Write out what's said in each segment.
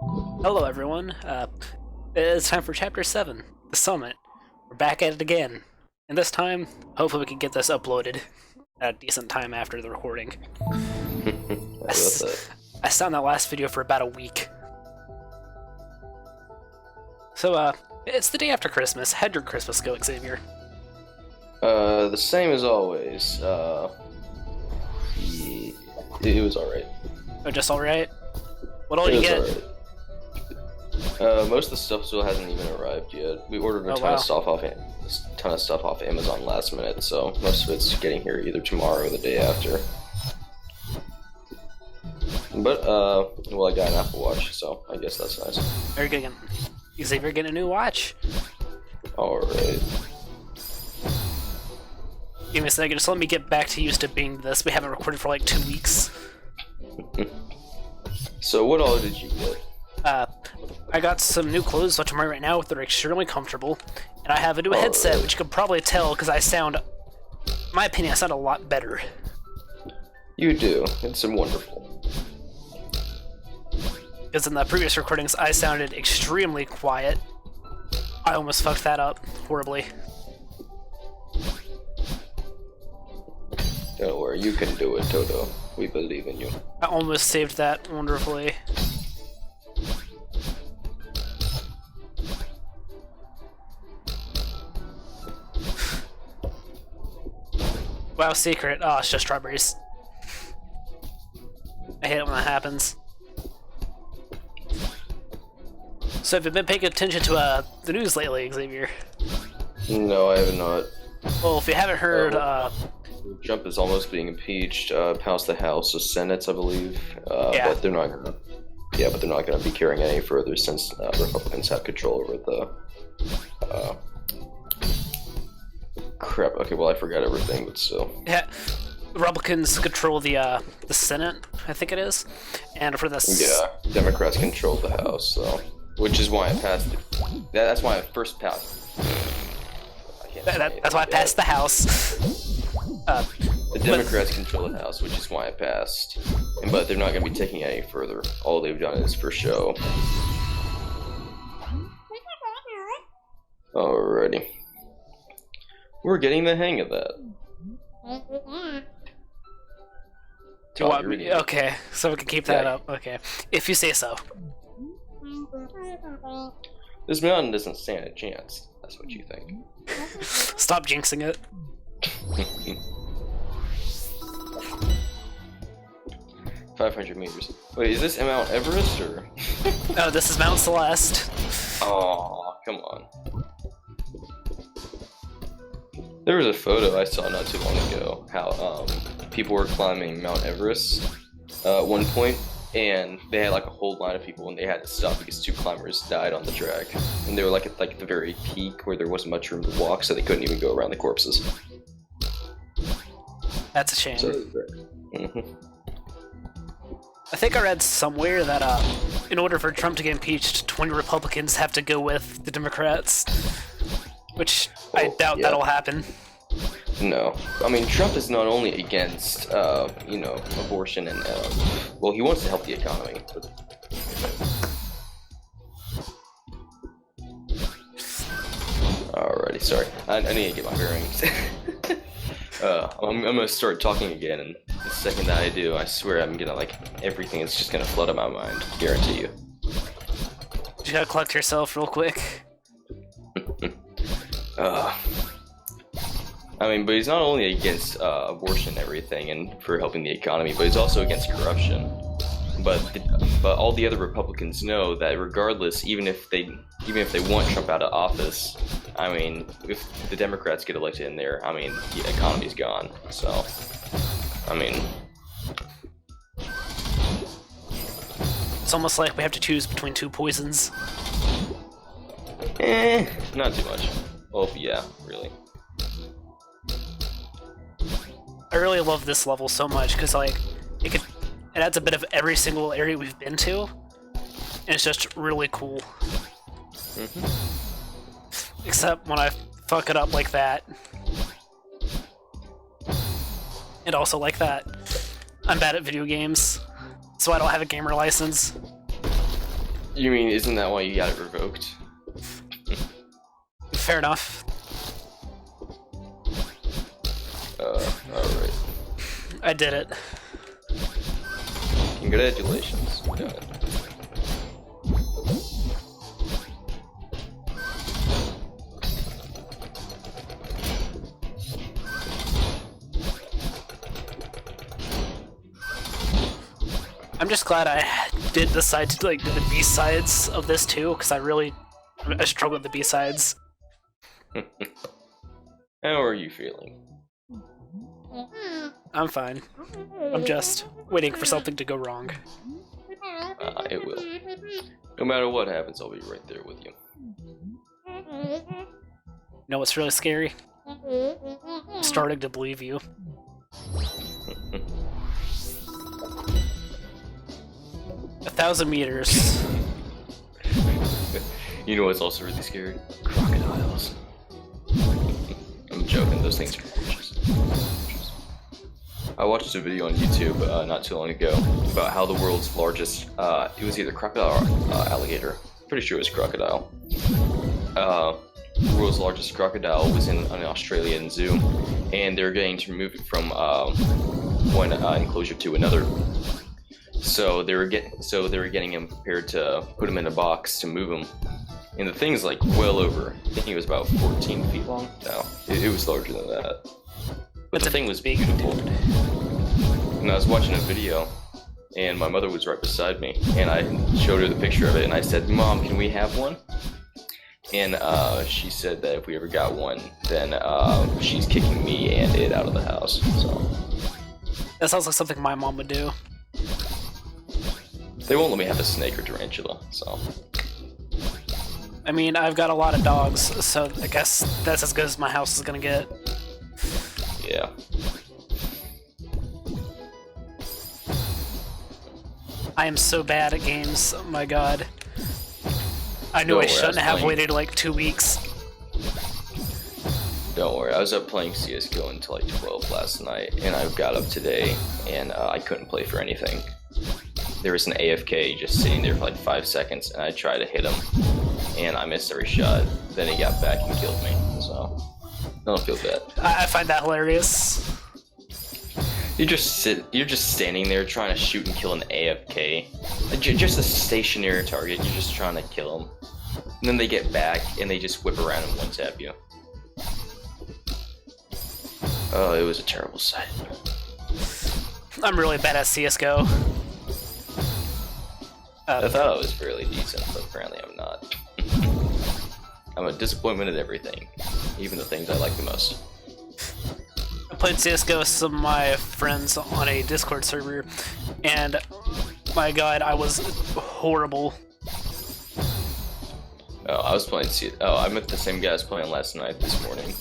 Hello everyone, it's time for Chapter 7, The Summit. We're back at it again, and this time, hopefully we can get this uploaded at a decent time after the recording. I sat on that last video for about a week. So, it's the day after Christmas. How'd your Christmas go, Xavier? The same as always. It was alright. Oh, just alright? What all you get? Most of the stuff still hasn't even arrived yet. We ordered a ton of stuff off Amazon last minute, so most of it's getting here either tomorrow or the day after. But well, I got an Apple Watch, so I guess that's nice. Are you getting Xavier getting a new watch? Alright. Give me a second, just let me get back to used to being this. We haven't recorded for like 2 weeks. So what all did you get? I got some new clothes, which I'm wearing right now. They're extremely comfortable. And I have a new headset, which you can probably tell because I sound, in my opinion, I sound a lot better. You do. It's wonderful. Because in the previous recordings, I sounded extremely quiet. I almost fucked that up horribly. Don't worry, you can do it, Toto. We believe in you. I almost saved that wonderfully. Wow, secret. Oh, it's just strawberries. I hate it when that happens. So have you been paying attention to the news lately, Xavier? No, I have not. Well, if you haven't heard, Trump is almost being impeached, passed the House, the Senate, I believe. Yeah. But they're not gonna. Yeah, but they're not gonna be carrying any further since Republicans have control over the. Crap. Okay, well I forgot everything, but still. yeah, Republicans control the Senate, I think it is, and for this. Yeah, Democrats control the House, so which is why I passed it. That's why I first passed. That's why I passed the House. The Democrats control the House, which is why I passed. But they're not going to be taking it any further. All they've done is for show. Alrighty. We're getting the hang of that. Do you want me? Okay, so we can keep that up. Okay, if you say so. This mountain doesn't stand a chance. That's what you think. Stop jinxing it. 500 meters. Wait, is this Mount Everest or? No, this is Mount Celeste. Oh, come on. There was a photo I saw not too long ago how people were climbing Mount Everest at one point, and they had like a whole line of people, and they had to stop because 2 climbers died on the track, and they were like at the very peak where there wasn't much room to walk, so they couldn't even go around the corpses. That's a shame. So, I think I read somewhere that in order for Trump to get impeached, 20 Republicans have to go with the Democrats, which I doubt that'll happen. No, I mean Trump is not only against abortion and well, he wants to help the economy. Alrighty, sorry, I need to get my bearings. I'm gonna start talking again, and the second that I do, I swear I'm gonna everything is just gonna flood in my mind. Guarantee you. You gotta collect yourself real quick. I mean, but he's not only against abortion and everything, and for helping the economy, but he's also against corruption. But all the other Republicans know that regardless, even if they want Trump out of office, I mean, if the Democrats get elected in there, I mean, the economy's gone. So, I mean, it's almost like we have to choose between 2 poisons. not too much. Well, yeah, really. I really love this level so much because it adds a bit of every single area we've been to, and it's just really cool. Except when I fuck it up like that. And also like that. I'm bad at video games, so I don't have a gamer license. You mean, isn't that why you got it revoked? Fair enough. Alright. I did it. Congratulations. Yeah. I'm just glad I did decide to like do the B-sides of this too, because I struggle with the B-sides. How are you feeling? I'm fine. I'm just waiting for something to go wrong. It will. No matter what happens, I'll be right there with you. You know what's really scary? I'm starting to believe you. 1,000 meters. You know what's also really scary? Crocodiles. I'm joking, those things are gorgeous. I watched a video on YouTube not too long ago about how the world's largest, it was either crocodile or alligator. Pretty sure it was crocodile. The world's largest crocodile was in an Australian zoo, and they're getting to move it from one enclosure to another. So they were getting him prepared to put him in a box to move him. And the thing's like well over, I think it was about 14 feet long. No, it was larger than that. But the thing was beautiful. And I was watching a video, and my mother was right beside me, and I showed her the picture of it, and I said, "Mom, can we have one?" And she said that if we ever got one, then she's kicking me and it out of the house. So That sounds like something my mom would do. they won't let me have a snake or tarantula, so. I mean, I've got a lot of dogs, so I guess that's as good as my house is gonna get. Yeah. I am so bad at games, oh my god. I knew I shouldn't have waited like 2 weeks. Don't worry, I was up playing CSGO until like 12 last night, and I got up today, and I couldn't play for anything. There was an AFK just sitting there for like 5 seconds, and I tried to hit him, and I missed every shot. Then he got back and killed me, so I don't feel bad. I find that hilarious. You're just standing there trying to shoot and kill an AFK. Just a stationary target, you're just trying to kill them. And then they get back, and they just whip around and one-tap you. Oh, it was a terrible sight. I'm really bad at CSGO. I thought I was fairly decent, but apparently I'm not. I'm a disappointment at everything, even the things I like the most. I played CSGO with some of my friends on a Discord server, and my god, I was horrible. Oh, I was playing I met the same guy I was playing last night this morning.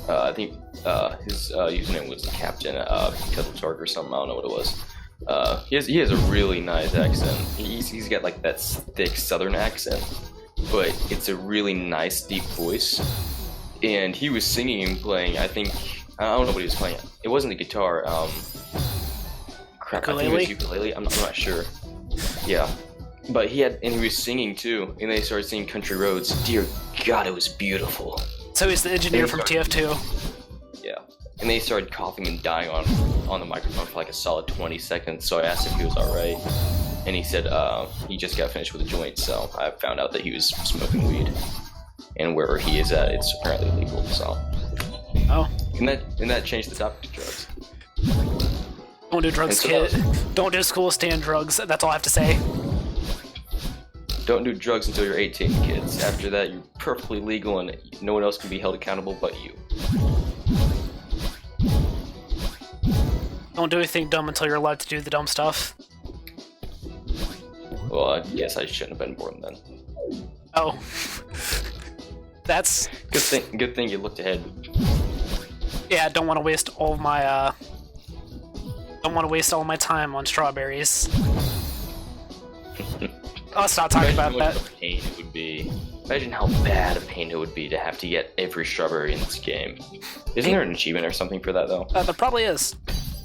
I think his username was Captain Kettle Tark or something, I don't know what it was. He has a really nice accent. He's got like that thick southern accent, but it's a really nice deep voice. And he was singing and playing, I don't know what he was playing. It wasn't a guitar, crap, I think it was ukulele, I'm not sure. Yeah. But he was singing too, and they started singing Country Roads. Dear God, it was beautiful. So he's the engineer from TF2. Yeah. And they started coughing and dying on the microphone for like a solid 20 seconds, so I asked if he was alright. And he said he just got finished with a joint, so I found out that he was smoking weed. And wherever he is at, it's apparently legal, so. Oh. And that changed the topic to drugs. Don't do drugs, so kid. Don't do school stand drugs, that's all I have to say. Don't do drugs until you're 18, kids. After that, you're perfectly legal and no one else can be held accountable but you. Don't do anything dumb until you're allowed to do the dumb stuff. Well, I guess I shouldn't have been born then. Oh. That's... Good thing you looked ahead. Yeah, I don't want to waste all of my, don't want to waste all my time on strawberries. Let's not talk about that. Pain it would be. Imagine how bad a pain it would be to have to get every strawberry in this game. Isn't there an achievement or something for that, though? There probably is.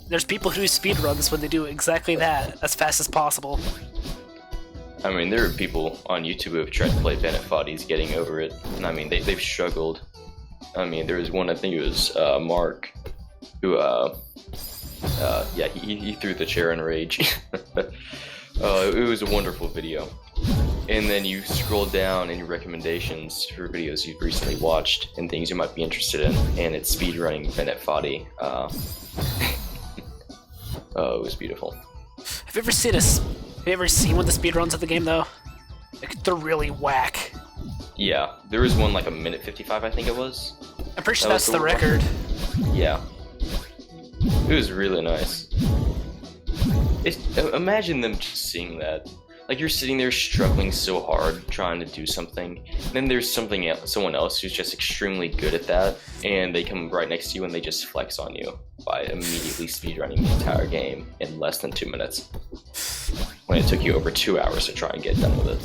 There's people who do speedruns when they do exactly that, as fast as possible. I mean, there are people on YouTube who have tried to play Bennett Foddy's getting over it, and I mean, they've struggled. I mean, there was one, I think it was Mark, who, yeah, he threw the chair in rage. It was a wonderful video. And then you scroll down in your recommendations for videos you've recently watched and things you might be interested in, and it's speedrunning Bennett Foddy. Oh, it was beautiful. Have you ever seen one of the speedruns of the game though? Like, they're really whack. Yeah, there was one like a minute 55, I think it was. I'm pretty sure that's the record. Yeah. It was really nice. Imagine them just seeing that. Like, you're sitting there struggling so hard trying to do something, and then there's someone else who's just extremely good at that, and they come right next to you and they just flex on you by immediately speedrunning the entire game in less than 2 minutes, when it took you over 2 hours to try and get done with it.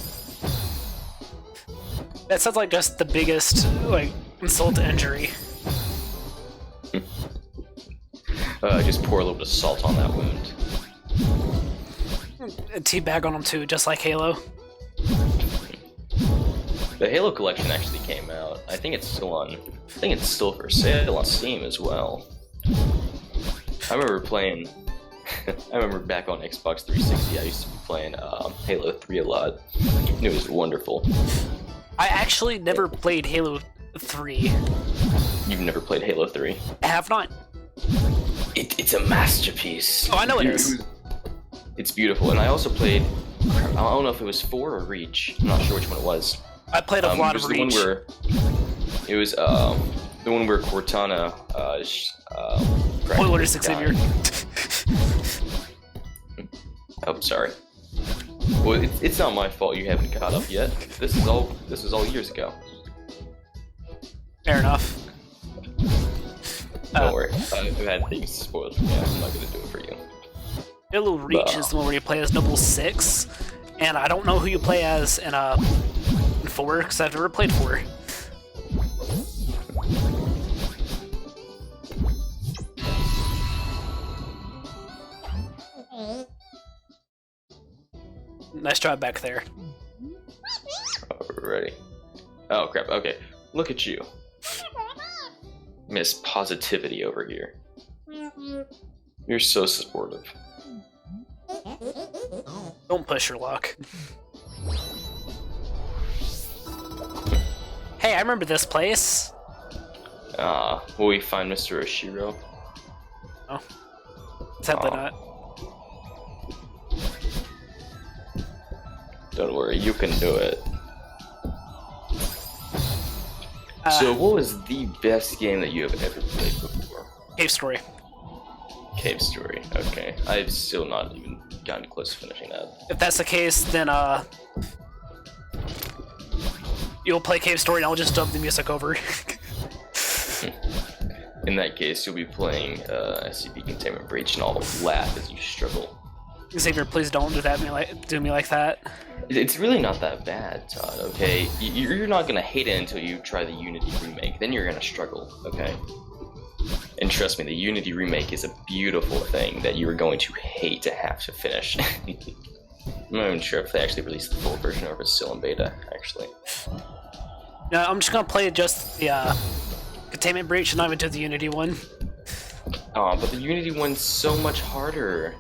That sounds like just the biggest, like, insult to injury. Just pour a little bit of salt on that wound. A teabag on them too, just like Halo. The Halo collection actually came out. I think it's still for sale on Steam as well. I remember playing. I remember back on Xbox 360, I used to be playing Halo 3 a lot. It was wonderful. I actually never played Halo 3. You've never played Halo 3? I have not. It's a masterpiece. Oh, I know it is. It's beautiful, and I also played. I don't know if it was 4 or Reach. I'm not sure which one it was. I played a lot of Reach. It was the one where Cortana. Spoiler 6-Xavier. Oh, sorry. Well, it's not my fault you haven't caught up yet. This is all years ago. Fair enough. Don't worry. I've had things spoiled for me. I'm not gonna do it for you. Halo Reach is the one where you play as Noble 6, and I don't know who you play as in 4, because I've never played 4. Nice job back there. Alrighty. Oh crap, okay. Look at you. Miss Positivity over here. You're so supportive. Don't push your luck. Hey, I remember this place. Will we find Mr. Oshiro? Oh. Sadly not. Don't worry, you can do it. So what was the best game that you have ever played before? Cave Story. Cave Story, okay. I've still not even gotten close to finishing that. If that's the case, then you'll play Cave Story and I'll just dub the music over. In that case, you'll be playing SCP Containment Breach and I'll laugh as you struggle. Xavier, please don't do me like that. It's really not that bad, Todd, okay? You're not gonna hate it until you try the Unity remake, then you're gonna struggle, okay? And trust me, the Unity remake is a beautiful thing that you are going to hate to have to finish. I'm not even sure if they actually released the full version or if it's still in beta, actually. No, I'm just gonna play just the Containment Breach and not even do the Unity one. But the Unity one's so much harder.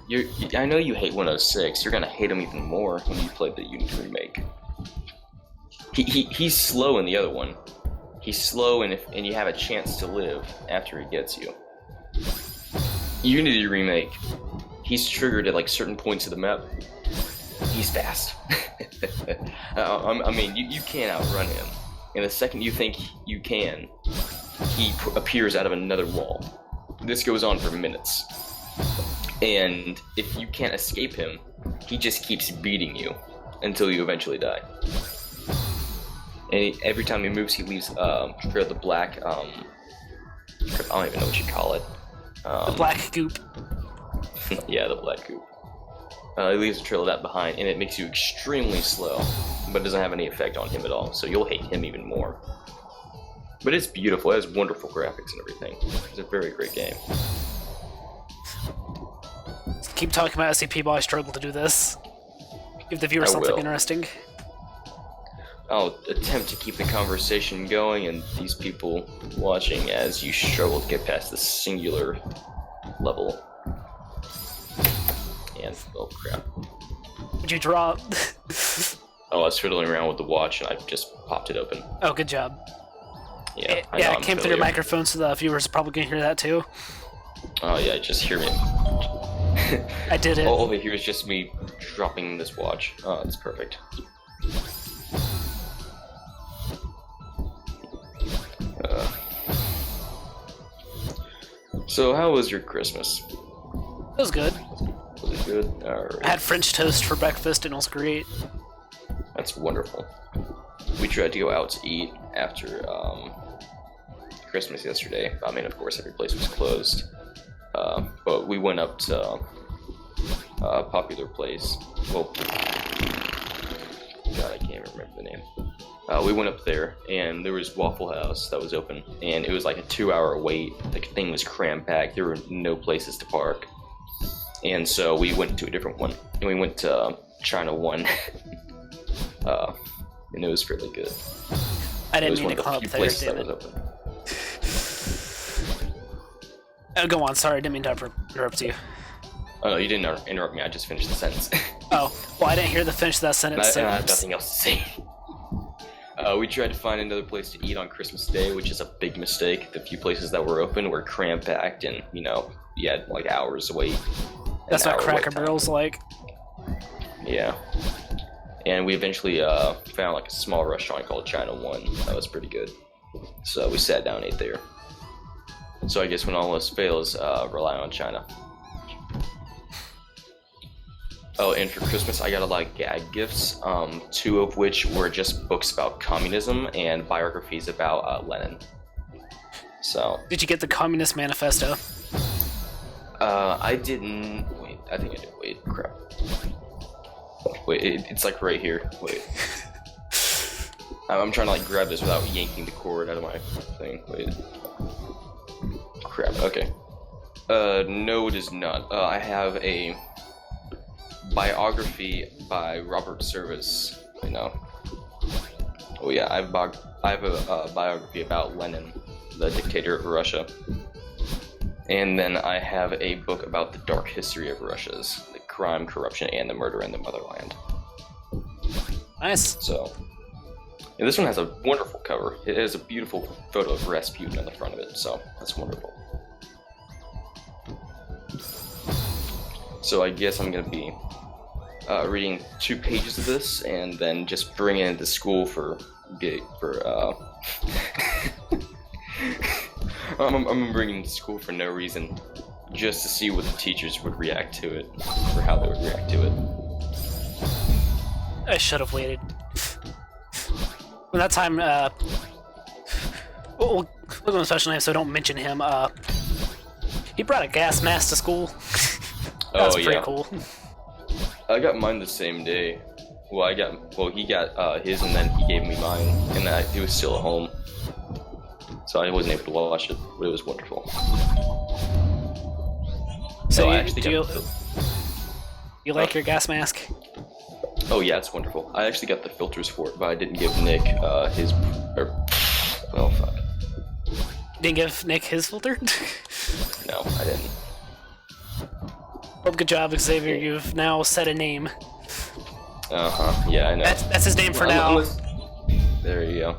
I know you hate 106. You're gonna hate him even more when you play the Unity remake. He's slow in the other one. He's slow, and you have a chance to live after he gets you. Unity remake, he's triggered at like certain points of the map. He's fast. I mean, you can't outrun him. And the second you think you can, he appears out of another wall. This goes on for minutes. And if you can't escape him, he just keeps beating you until you eventually die. And every time he moves, he leaves trail the black, I don't even know what you call it. The black goop. Yeah, the black goop. He leaves a trail of that behind, and it makes you extremely slow, but it doesn't have any effect on him at all, so you'll hate him even more. But it's beautiful, it has wonderful graphics and everything. It's a very great game. Keep talking about SCP while I struggle to do this. Give the viewers I something will. interesting. I'll attempt to keep the conversation going and these people watching as you struggle to get past this singular level. And, oh crap. Would you draw? Oh, I was fiddling around with the watch and I just popped it open. Oh, good job. Yeah, I know Yeah, I'm it came through failure. your microphone, so the viewers are probably gonna hear that too. Oh yeah, just hear me. I did it. All they hear is just me dropping this watch. Oh, that's perfect. So how was your Christmas? It was good. Was it good? I Alright. had French toast for breakfast, and it was great. That's wonderful. We tried to go out to eat after Christmas yesterday. I mean, of course, every place was closed. But we went up to a popular place. Well, God, I can't remember the name. We went up there, and there was Waffle House that was open, and it was like a 2-hour wait. The thing was cram-packed. There were no places to park. And so we went to a different one, and we went to China One. And it was fairly good. I It didn't was mean one to of the come up few there, places damn that it. was open. Go on, sorry, I didn't mean to interrupt you. Oh no, you didn't interrupt me. I just finished the sentence. Oh, well, I didn't hear the finish of that sentence. I have So nothing else to say. We tried to find another place to eat on Christmas Day, which is a big mistake. The few places that were open were cram-packed, and you had like hours to wait. that's An what hour Cracker wait time. Barrel's like. Yeah. And we eventually found like a small restaurant called China One. That was pretty good. So we sat down and ate there. So I guess when all else fails, rely on China. Oh, and for Christmas I got a lot of gag gifts, 2 of which were just books about communism and biographies about Lenin. So, Did you get the Communist Manifesto? I didn't... Wait, I think I did. Wait, crap. Wait, it's like right here. Wait. I'm trying to like grab this without yanking the cord out of my thing. Wait. Crap, okay. No it is not. I have a biography by Robert Service. I know. Oh yeah, I have a biography about Lenin, the dictator of Russia. And then I have a book about the dark history of Russia's, the crime, corruption, and the murder in the motherland. Nice. So, yeah, this one has a wonderful cover. It has a beautiful photo of Rasputin on the front of it, so that's wonderful. So I guess I'm gonna be reading 2 pages of this, and then just bring it into school for I'm bringing it to school for no reason, just to see what the teachers would react to it, or how they would react to it. I should have waited. When that time, we'll give him a special name so don't mention him. He brought a gas mask to school. That was pretty cool. I got mine the same day. He got his and then he gave me mine, and it was still at home. So I wasn't able to watch it, but it was wonderful. So I you, actually do got you like your gas mask? Oh yeah, it's wonderful. I actually got the filters for it, but I didn't give Nick his. Well, fuck. Didn't give Nick his filter? No, I didn't. Well, good job, Xavier. You've now set a name. Yeah, I know. That's his name for now. There you go.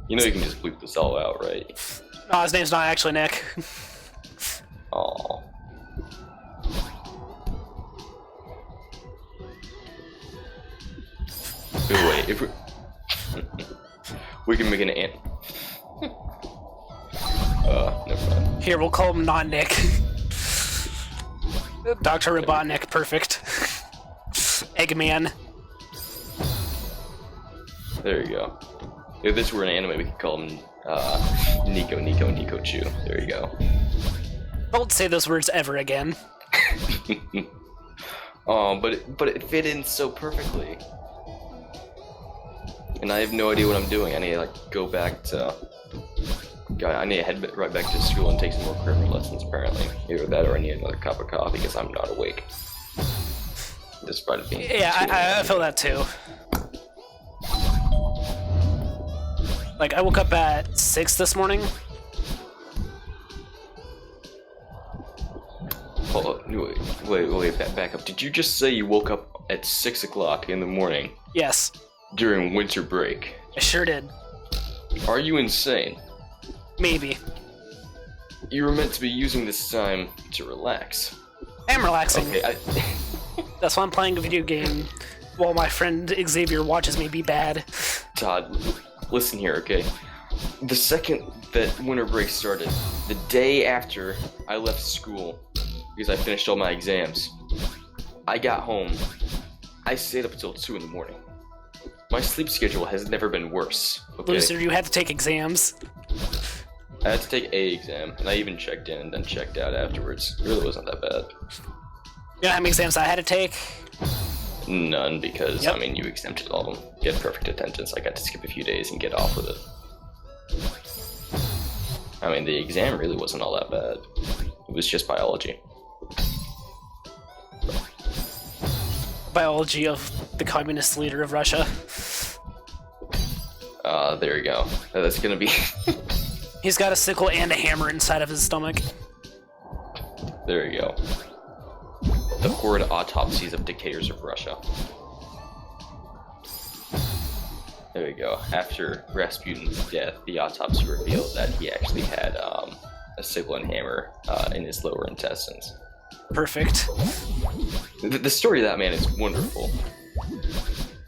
You know you can just bleep this all out, right? No, his name's not actually Nick. Aww. Wait, if we can make an ant. Never mind. Here, we'll call him not Nick. Dr. Robotnik, perfect. Eggman. There you go. If this were an anime, we could call him Nico Chu. There you go. Don't say those words ever again. Oh, but it fit in so perfectly. And I have no idea what I'm doing. I need to like go back to. God, I need to head right back to school and take some more grammar lessons. Apparently, either that or I need another cup of coffee because I'm not awake. despite it being. Yeah, I feel that too. Like, I woke up at 6 this morning. Hold on, wait, back up. Did you just say you woke up at 6 o'clock in the morning Yes, during winter break? I sure did. Are you insane? Maybe. You were meant to be using this time to relax. I'm relaxing. Okay, That's why I'm playing a video game while my friend Xavier watches me be bad. Todd, listen here, okay? The second that winter break started, the day after I left school, because I finished all my exams, I got home. I stayed up until 2 in the morning. My sleep schedule has never been worse, okay? Loser, you had to take exams. I had to take a exam, and I even checked in and then checked out afterwards. It really wasn't that bad. You know how many exams I had to take? None, because, Yep. I mean, you exempted all of them. You had perfect attendance. I got to skip a few days and get off with it. I mean, the exam really wasn't all that bad. It was just biology. Biology of the communist leader of Russia. There you go. That's gonna be... He's got a sickle and a hammer inside of his stomach. There you go. The horrid autopsies of dictators of Russia. There you go. After Rasputin's death, the autopsy revealed that he actually had a sickle and hammer in his lower intestines. Perfect. The story of that man is wonderful.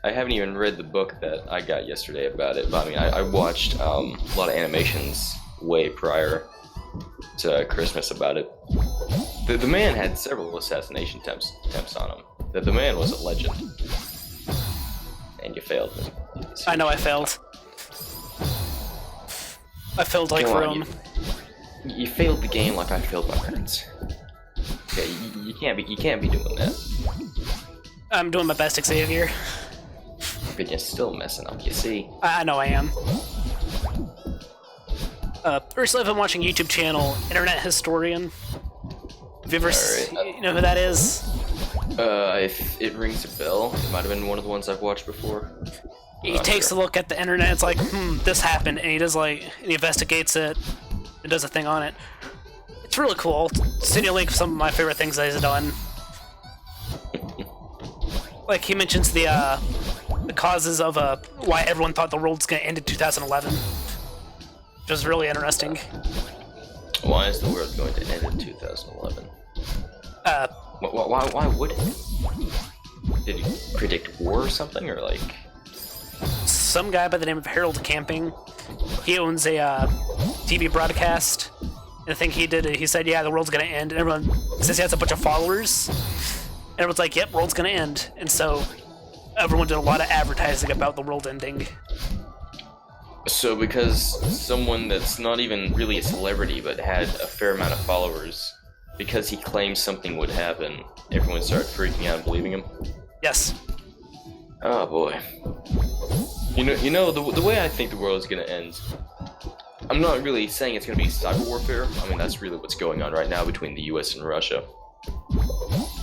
I haven't even read the book that I got yesterday about it, but I mean, I watched a lot of animations way prior to Christmas about it. The man had several assassination attempts on him. The man was a legend. And you failed. I know I failed. I failed like Rome. You failed the game like I failed my parents. Okay, you can't be doing that. I'm doing my best, Xavier. But you're still messing up, you see. I know I am. Recently I've been watching YouTube channel Internet Historian. Have you ever you know who that is? If it rings a bell, it might have been one of the ones I've watched before. He takes a look at the internet, it's like, this happened, and he does and he investigates it, and does a thing on it. It's really cool. I'll send you a link of some of my favorite things that he's done. Like, he mentions the causes of why everyone thought the world's gonna end in 2011. Which was really interesting. Why is the world going to end in 2011? Why would it? Did he predict war or something, or like... Some guy by the name of Harold Camping, he owns a TV broadcast, and the thing he did, he said, yeah, the world's gonna end, and everyone, since he has a bunch of followers, everyone's like, yep, world's gonna end, and so everyone did a lot of advertising about the world ending. So because someone that's not even really a celebrity but had a fair amount of followers, because he claimed something would happen, everyone started freaking out and believing him? Yes. Oh boy. You know the way I think the world is gonna end, I'm not really saying it's gonna be cyber warfare. I mean, that's really what's going on right now between the US and Russia.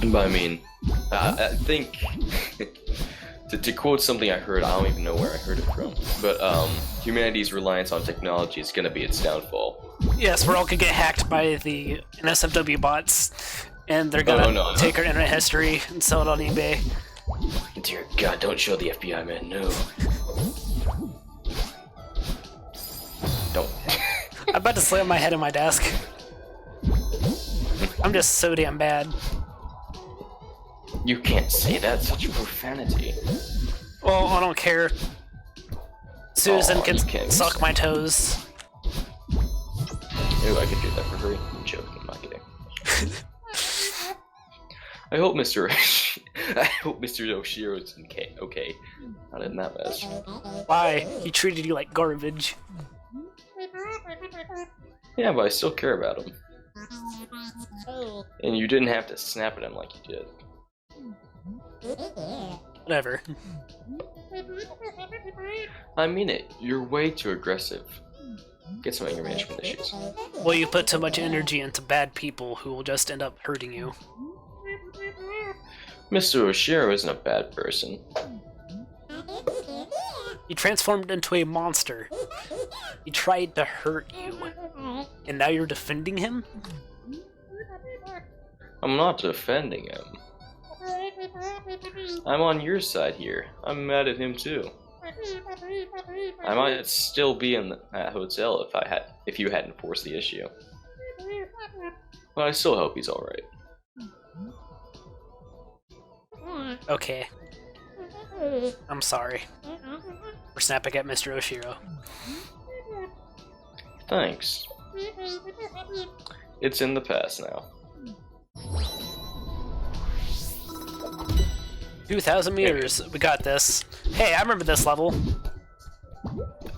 But I mean, I think to quote something I heard, I don't even know where I heard it from, but humanity's reliance on technology is gonna be its downfall. Yes, we're all gonna get hacked by the NSFW bots, and they're gonna take our internet history and sell it on eBay. Dear God, don't show the FBI, man, no. Don't. I'm about to slam my head on my desk. I'm just so damn bad. You can't say that, such profanity. Well, I don't care. Susan can suck my toes. Ooh, I could do that for free. I'm joking, I'm not kidding. I hope Mr. Oshiro's okay. Not in that mess. Why? He treated you like garbage. Yeah, but I still care about him. And you didn't have to snap at him like you did. Whatever. I mean it. You're way too aggressive. Get some anger management issues. Well, you put too much energy into bad people who will just end up hurting you. Mr. Oshiro isn't a bad person. He transformed into a monster. He tried to hurt you. And now you're defending him? I'm not defending him. I'm on your side here. I'm mad at him too. I might still be in that hotel if you hadn't forced the issue. But I still hope he's alright. Okay. I'm sorry for snapping at Mr. Oshiro. Thanks. It's in the past now. 2,000 meters. We got this. Hey, I remember this level.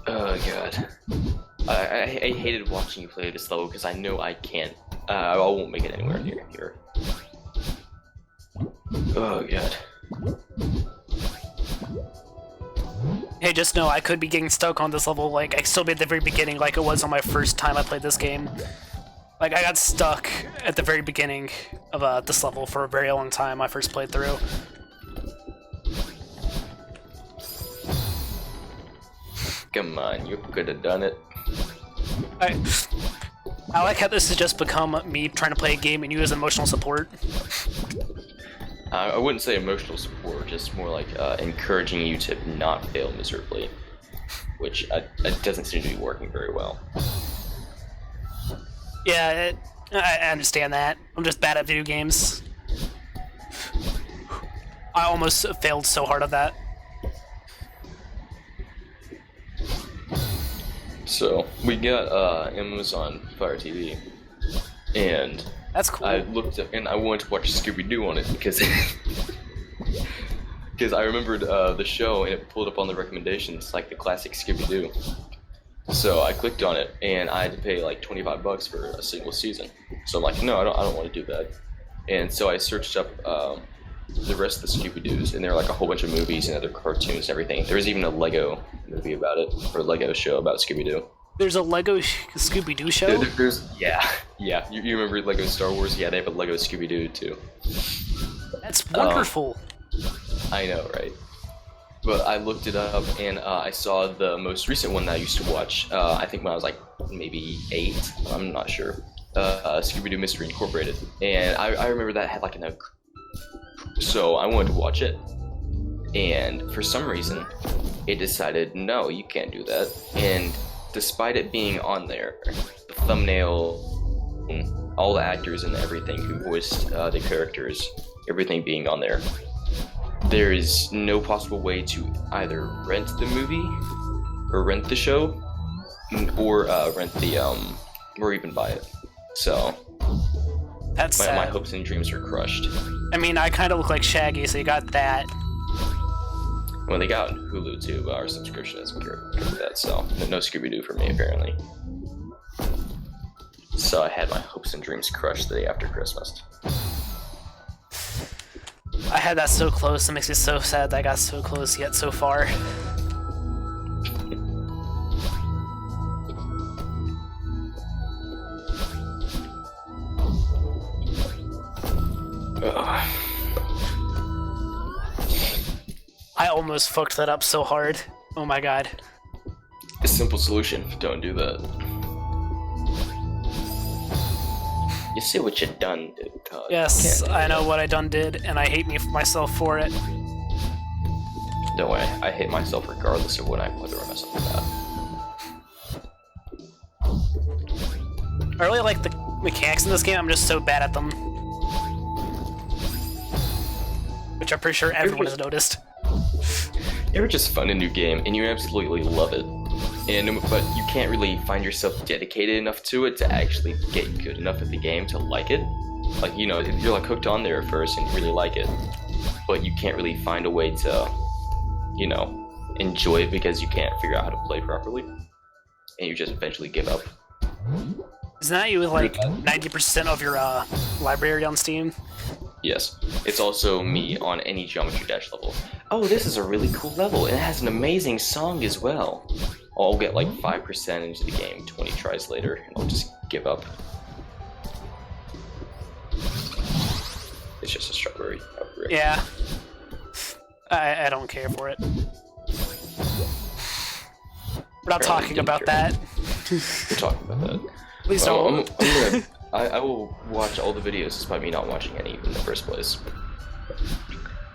Oh god. I hated watching you play this level because I know I can't. I won't make it anywhere near here. Oh god. Hey, just know I could be getting stuck on this level. Like, I still be at the very beginning, like it was on my first time I played this game. Like, I got stuck at the very beginning of this level for a very long time. I first played through. Come on, you could have done it. I like how this has just become me trying to play a game and you as emotional support. I wouldn't say emotional support, just more like encouraging you to not fail miserably, which it doesn't seem to be working very well. Yeah, I understand that. I'm just bad at video games. I almost failed so hard at that. So, we got Amazon Fire TV, and That's cool. I looked up, and I wanted to watch Scooby-Doo on it because because I remembered the show, and it pulled up on the recommendations, like the classic Scooby-Doo. So I clicked on it, and I had to pay like $25 for a single season. So I'm like, no, I don't want to do that. And so I searched up the rest of the Scooby-Doos, and there were like a whole bunch of movies and other cartoons and everything. There was even a Lego movie about it, or a Lego show about Scooby-Doo. There's a Lego Scooby-Doo show? Yeah. You remember Lego Star Wars? Yeah, they have a Lego Scooby-Doo too. That's wonderful. I know, right? But I looked it up, and I saw the most recent one that I used to watch, I think when I was like maybe 8, I'm not sure, Scooby-Doo Mystery Incorporated. And I remember that had like an... So I wanted to watch it, and for some reason, it decided, no, you can't do that. And despite it being on there, the thumbnail, all the actors and everything who voiced the characters, everything being on there, there is no possible way to either rent the movie, or rent the show, or rent the, or even buy it. So, That's sad. my hopes and dreams are crushed. I mean, I kind of look like Shaggy, so you got that. Well, they got Hulu too, but our subscription isn't covered that, so no Scooby-Doo for me, apparently. So I had my hopes and dreams crushed the day after Christmas. I had that so close, it makes me so sad that I got so close yet so far. Ugh. I almost fucked that up so hard. Oh my god. A simple solution, don't do that. You see what you done, dude. Yes, I know what I done did, and I hate myself for it. Don't worry, I hate myself regardless of whether I mess up or not. I really like the mechanics in this game, I'm just so bad at them. Which I'm pretty sure everyone has noticed. You're just fun a new game, and you absolutely love it. But you can't really find yourself dedicated enough to it to actually get good enough at the game to like it. Like, you know, you're like hooked on there at first and you really like it, but you can't really find a way to, you know, enjoy it because you can't figure out how to play properly, and you just eventually give up. Isn't that you with like 90% of your library on Steam? Yes. It's also me on any Geometry Dash level. Oh, this is a really cool level. It has an amazing song as well. I'll get like 5% into the game 20 tries later, and I'll just give up. It's just a strawberry outbreak. Yeah. I don't care for it. We're not talking about that. We're talking about that. Please don't. I will watch all the videos despite me not watching any in the first place.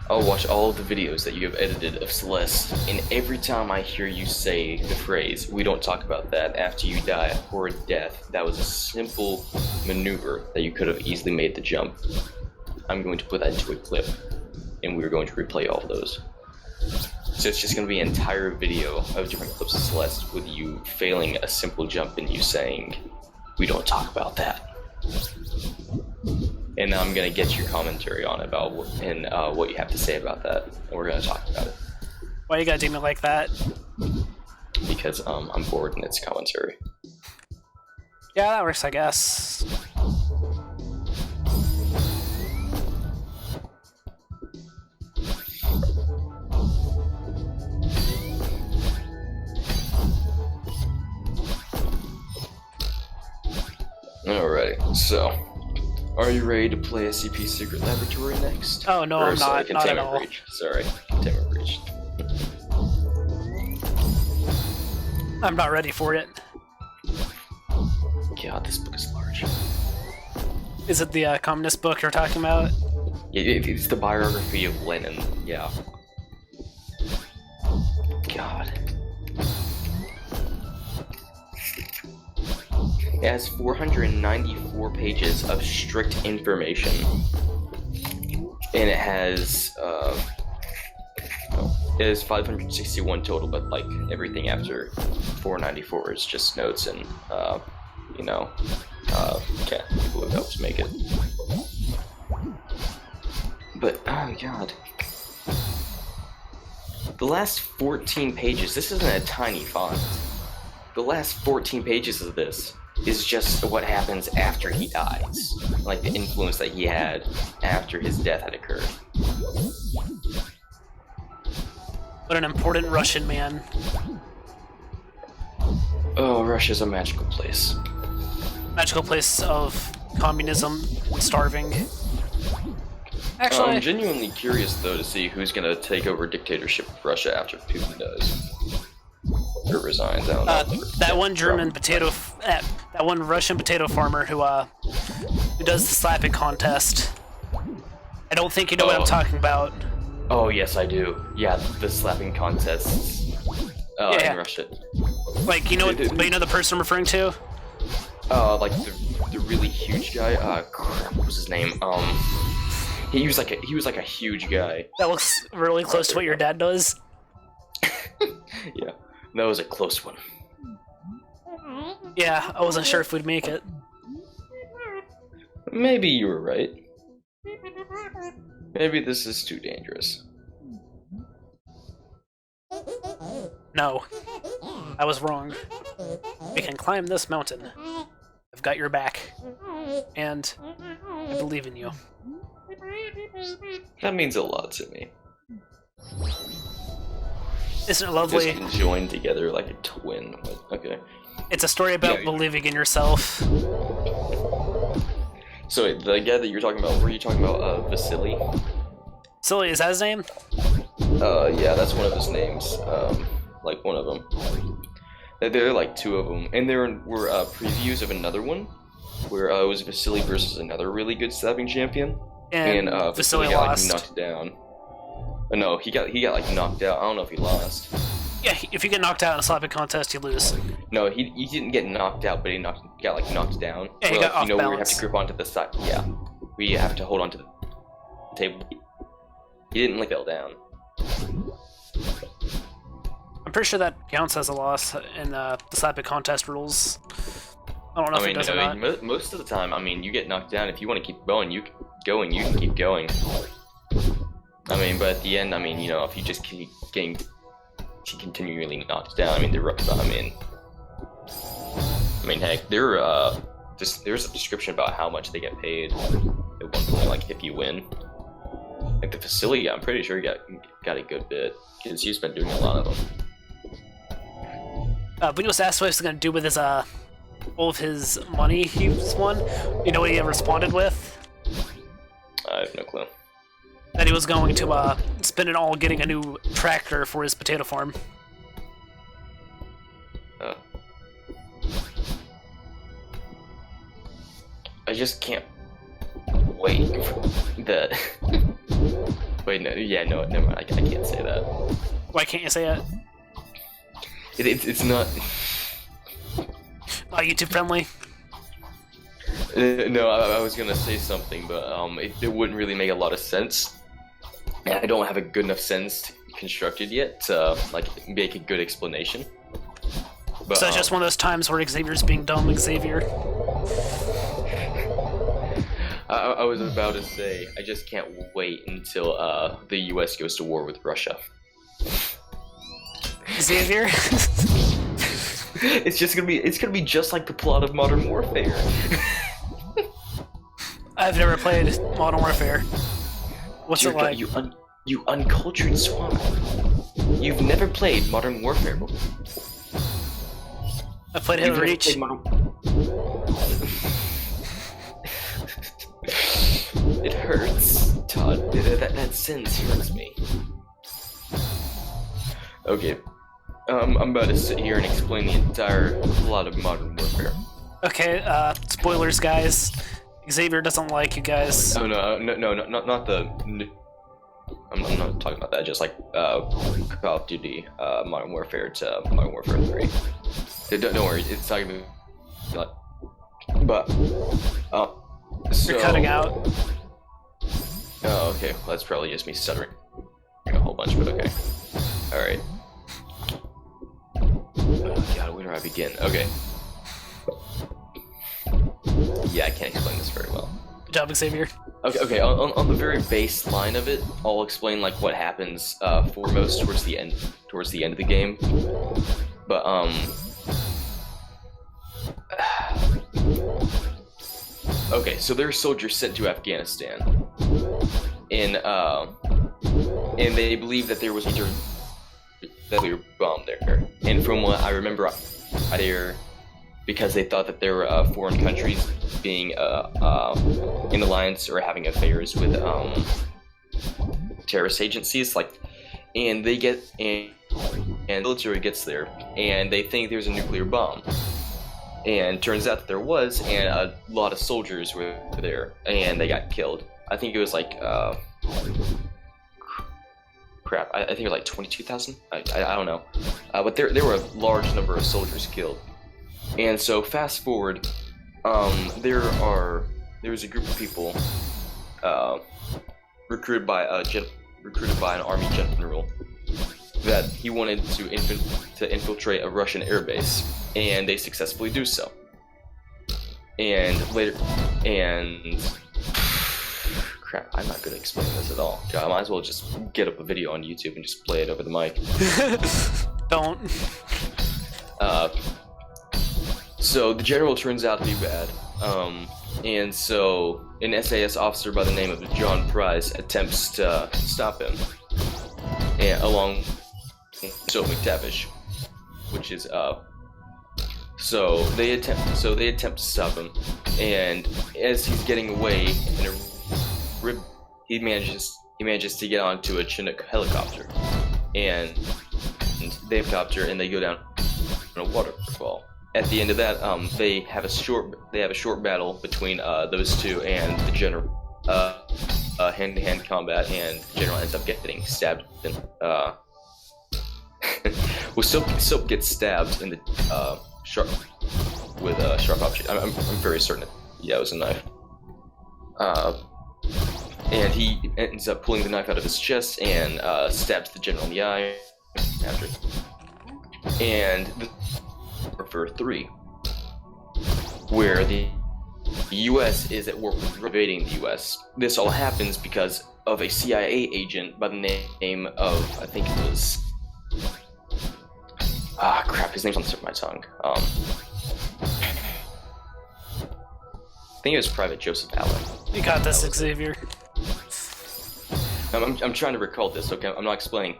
I'll watch all of the videos that you have edited of Celeste, and every time I hear you say the phrase, "We don't talk about that," after you die a horrid death, that was a simple maneuver that you could have easily made the jump. I'm going to put that into a clip, and we're going to replay all of those. So it's just going to be an entire video of different clips of Celeste with you failing a simple jump and you saying, "We don't talk about that." And I'm going to get your commentary on it about what you have to say about that, and we're going to talk about it. Why you gotta do me like that? Because I'm bored and it's commentary. Yeah, that works, I guess. Alrighty, so are you ready to play SCP Secret Laboratory next? Oh no, I'm not. Not at all. Breach. Sorry, Containment Breach. I'm not ready for it. God, this book is large. Is it the communist book you're talking about? Yeah, it's the biography of Lenin. Yeah. God. It has 494 pages of strict information, and it has 561 total, but like everything after 494 is just notes and people who helped make it. But oh god, the last 14 pages. This isn't a tiny font. The last 14 pages of this is just what happens after he dies, like the influence that he had after his death had occurred. What an important Russian man. Oh, Russia's a magical place. Magical place of communism, starving. Actually, I'm genuinely curious though to see who's gonna take over dictatorship of Russia after Putin dies. Or resigns, I don't know. That one German potato, that one Russian potato farmer who does the slapping contest. I don't think you know what I'm talking about. Oh yes, I do. Yeah, the slapping contests. In Russia. Like you know, but you know the person I'm referring to? Like the really huge guy. Crap, what was his name? He was like a huge guy. That looks really close to what your dad does. Yeah, that was a close one. Yeah, I wasn't sure if we'd make it. Maybe you were right. Maybe this is too dangerous. No, I was wrong. We can climb this mountain. I've got your back. And I believe in you. That means a lot to me. Isn't it lovely? Just joined together like a twin. Okay. It's a story about believing in yourself. So wait, the guy that you're talking about, were you talking about Vasily? Vasily, is that his name? Yeah, that's one of his names. Like one of them. There are like two of them, and there were previews of another one where it was Vasily versus another really good stabbing champion, and Vasily got like knocked down. No, he got like knocked out. I don't know if he lost. Yeah, if you get knocked out in a slapping contest, you lose. No, he didn't get knocked out, but he got like knocked down. Yeah, he got off balance. We have to grip onto the side. Yeah, we have to hold onto the table. He didn't like fell down. I'm pretty sure that counts as a loss in the slapping contest rules. I don't know if it does or not. Most of the time, I mean, you get knocked down. If you want to keep going, you can keep going. I mean, but at the end, I mean, you know, if you just keep getting continually knocked down, I mean, heck, there's a description about how much they get paid at one point, like if you win. Like the facility, I'm pretty sure he got a good bit because he's been doing a lot of them. When he was asked what he was going to do with his all of his money he's won, you know what he responded with? have no clue. That he was going to spend it all getting a new tractor for his potato farm. I just can't wait for the. Wait, no, yeah, no, never mind. I can't say that. Why can't you say it? It's not. Not YouTube friendly. No, I was gonna say something, but it wouldn't really make a lot of sense. And I don't have a good enough sense constructed yet to like make a good explanation. But, So it's just one of those times where Xavier's being dumb, Xavier. I was about to say I just can't wait until the U.S. goes to war with Russia. Xavier. It's gonna be just like the plot of Modern Warfare. I've never played Modern Warfare. What's it like? You uncultured swine. You've never played Modern Warfare before. I played Halo Reach. It hurts, Todd. That sentence hurts me. Okay, I'm about to sit here and explain the entire plot of Modern Warfare. Okay, spoilers, guys. Xavier doesn't like you guys. Oh no, not the. I'm not talking about that. Just like Call of Duty, Modern Warfare to Modern Warfare 3. Don't worry, it's not gonna be. But so. You're cutting out. Oh, okay. Well, that's probably just me stuttering a whole bunch, but okay. All right. Oh God, where do I begin? Okay. Yeah, I can't explain this very well. Good job, Xavier. Okay. On the very baseline of it, I'll explain like what happens foremost towards the end of the game. But okay, so there are soldiers sent to Afghanistan, and they believe that there was a nuclear bomb there. And from what I remember, there, because they thought that there were foreign countries being in alliance or having affairs with terrorist agencies, and they get and the military gets there, and they think there's a nuclear bomb. And turns out that there was, and a lot of soldiers were there, and they got killed. I think it was like, crap, I think it was like 22,000? I don't know. But there were a large number of soldiers killed. And so fast forward, there's a group of people recruited by an army general that he wanted to infiltrate a Russian airbase, and they successfully do so. And crap, I'm not good at explaining this at all. I might as well just get up a video on YouTube and just play it over the mic. Don't. So the general turns out to be bad, and so an SAS officer by the name of John Price attempts to stop him, and along with McTavish, which is so they attempt to stop him, and as he's getting away he manages to get onto a Chinook helicopter, and they go down in a waterfall. At the end of that, they have a short battle between those two, and the general hand-to-hand combat, and the general ends up getting stabbed. Well, Soap gets stabbed in the with a sharp object. I'm very certain. Yeah, it was a knife. And he ends up pulling the knife out of his chest and stabs the general in the eye after. And for 3, where the U.S. is at war with invading the U.S. This all happens because of a CIA agent by the name of, I think it was, crap, his name's on the tip of my tongue. I think it was Private Joseph Allen. You got this, Xavier. I'm trying to recall this, okay? I'm not explaining.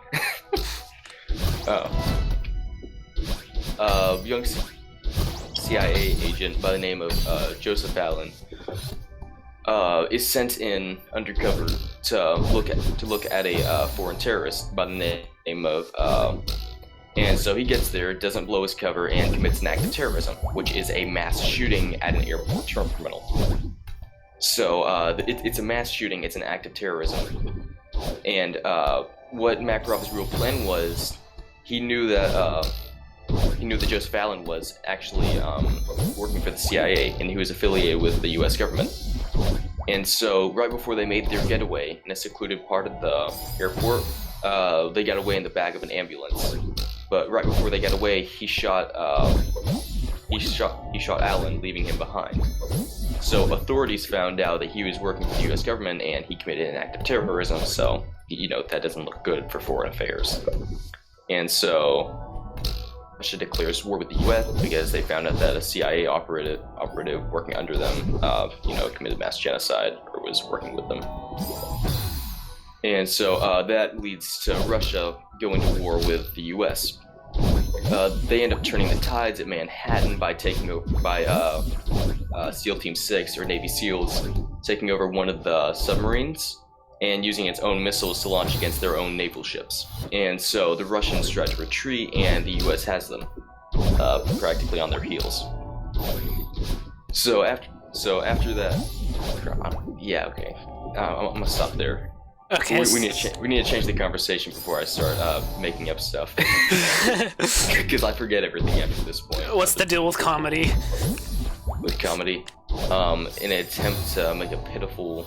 Young CIA agent by the name of Joseph Allen is sent in undercover to look at a foreign terrorist by the name of. And so he gets there, doesn't blow his cover, and commits an act of terrorism, which is a mass shooting at an airport terminal. So it's a mass shooting, it's an act of terrorism. And what Makarov's real plan was, he knew that Joseph Allen was actually working for the CIA, and he was affiliated with the U.S. government. And so right before they made their getaway in a secluded part of the airport, they got away in the back of an ambulance. But right before they got away, he shot Allen, leaving him behind. So authorities found out that he was working for the U.S. government and he committed an act of terrorism. So that doesn't look good for foreign affairs. And so Russia declares war with the U.S. because they found out that a CIA operative working under them, committed mass genocide or was working with them. And so that leads to Russia going to war with the U.S. They end up turning the tides at Manhattan by SEAL Team 6, or Navy SEALs, taking over one of the submarines and using its own missiles to launch against their own naval ships. And so the Russians try to retreat, and the U.S. has them practically on their heels. So after that, yeah, okay, I'm gonna stop there. Okay. We need to change the conversation before I start making up stuff, because I forget everything after this point. What's the deal with comedy? With comedy, in an attempt to make a pitiful,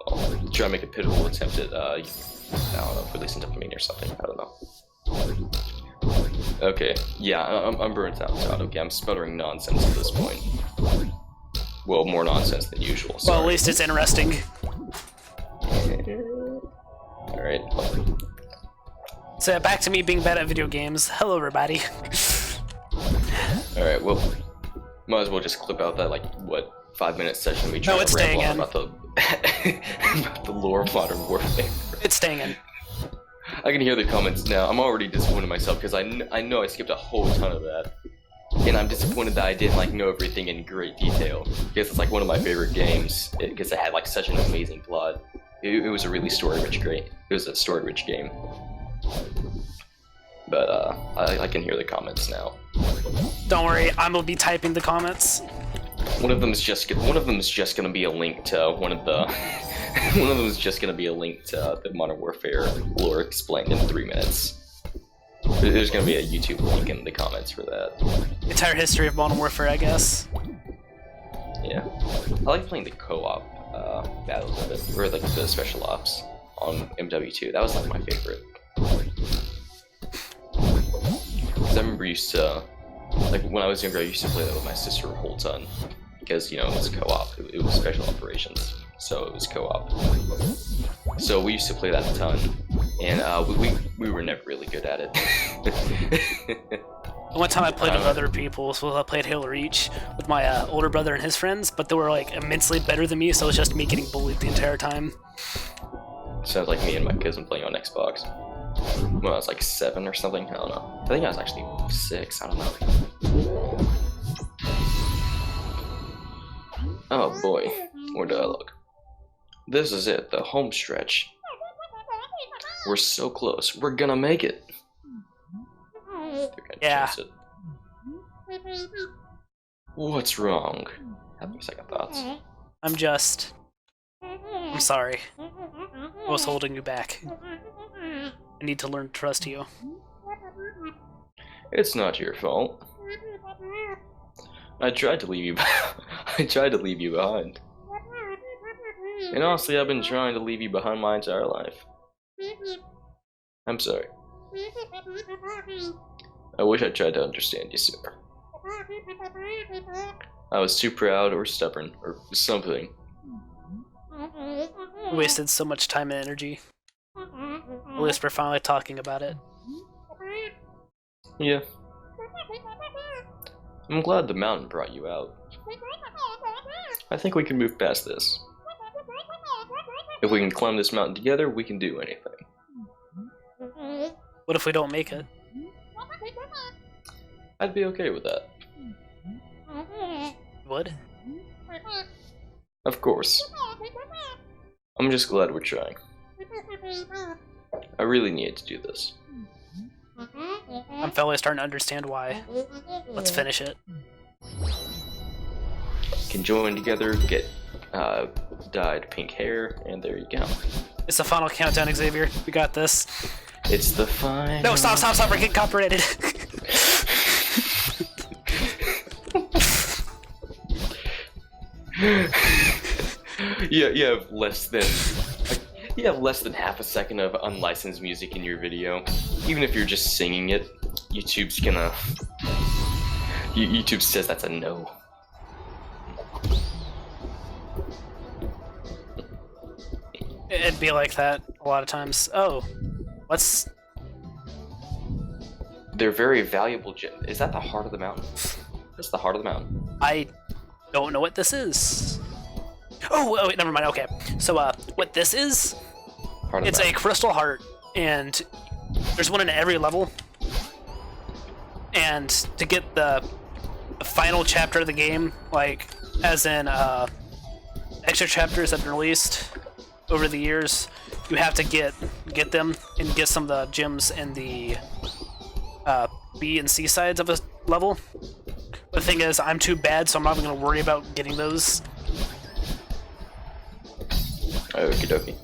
attempt at I don't know, releasing dopamine or something. I don't know. Okay, yeah, I'm burnt out. Okay, I'm sputtering nonsense at this point. Well, more nonsense than usual. Sorry. Well, at least it's interesting. Alright. So back to me being bad at video games. Hello, everybody. Alright, well, might as well just clip out that, 5-minute session we tried to ramble on about the lore of Modern Warfare. It's staying in. I can hear the comments now. I'm already disappointed in myself because I know I skipped a whole ton of that. And I'm disappointed that I didn't know everything in great detail, because it's one of my favorite games, because it had such an amazing plot. It was a really story-rich game. But I can hear the comments now. Don't worry, I'm gonna be typing the comments. One of them is just gonna be a link to one of the. One of them is just gonna be a link to the Modern Warfare lore explained in 3 minutes. There's gonna be a YouTube link in the comments for that. Entire history of Modern Warfare, I guess. Yeah, I like playing the co-op battles of it, or the special ops on MW2. That was my favorite. Cause I remember when I was younger, I used to play that with my sister a whole ton, because it was co-op. It was special operations, so it was co-op. So we used to play that a ton, and we were never really good at it. One time I played with other people, so I played Halo Reach with my older brother and his friends, but they were immensely better than me, so it was just me getting bullied the entire time. Sounds like me and my cousin playing on Xbox. When I was 7 or something, I don't know. I think I was actually 6, I don't know. Oh boy, where do I look? This is it, the home stretch. We're so close, we're gonna make it. Yeah. What's wrong? Have any second thoughts. I'm sorry. I was holding you back. I need to learn to trust you. It's not your fault. I tried to leave you behind. And honestly, I've been trying to leave you behind my entire life. I'm sorry. I wish I tried to understand you sooner. I was too proud or stubborn or something. We wasted so much time and energy. At least we're finally talking about it. Yeah. I'm glad the mountain brought you out. I think we can move past this. If we can climb this mountain together, we can do anything. What if we don't make it? I'd be okay with that. Would? Of course. I'm just glad we're trying. I really needed to do this. I'm finally starting to understand why. Let's finish it. Can join together, get dyed pink hair, and there you go. It's the final countdown, Xavier. We got this. It's the final... No, stop, we're getting copyrighted. You have less than half a second of unlicensed music in your video. Even if you're just singing it, YouTube's gonna... YouTube says that's a no. It'd be like that a lot of times. Oh, what's... They're very valuable Is that the heart of the mountain? That's the heart of the mountain. I don't know what this is. Oh, wait, never mind. Okay, so what this is? It's a crystal heart, and there's one in every level. And to get the final chapter of the game, like as in extra chapters that have been released over the years, you have to get them and get some of the gems in the B and C sides of a level. But the thing is, I'm too bad, so I'm not even going to worry about getting those. Okie dokie.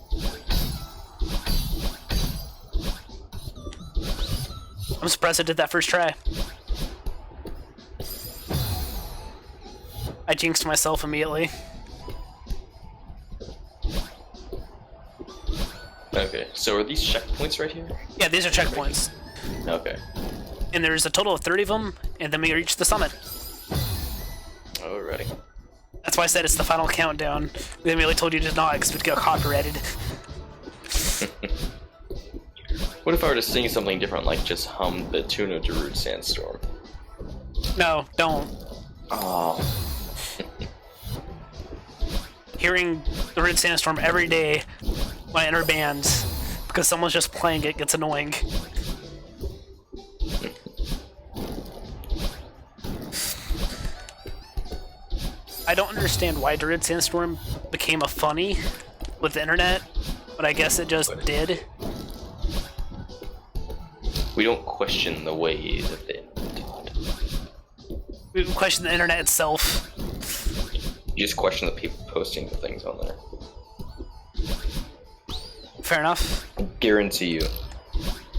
I'm surprised I did that first try. I jinxed myself immediately. Okay, so are these checkpoints right here? Yeah, these are checkpoints. Okay. And there's a total of 30 of them, and then we reach the summit. Alrighty. That's why I said it's the final countdown. They immediately told you to not because we'd get copyrighted. What if I were to sing something different, like just hum the tune of Darude Sandstorm? No, don't. Oh. Hearing the Red Sandstorm every day when I enter bands because someone's just playing it gets annoying. I don't understand why Druid Sandstorm became a funny with the internet, but I guess it just did. We don't question the way that the internet taught. We question the internet itself. You just question the people posting the things on there. Fair enough. I guarantee you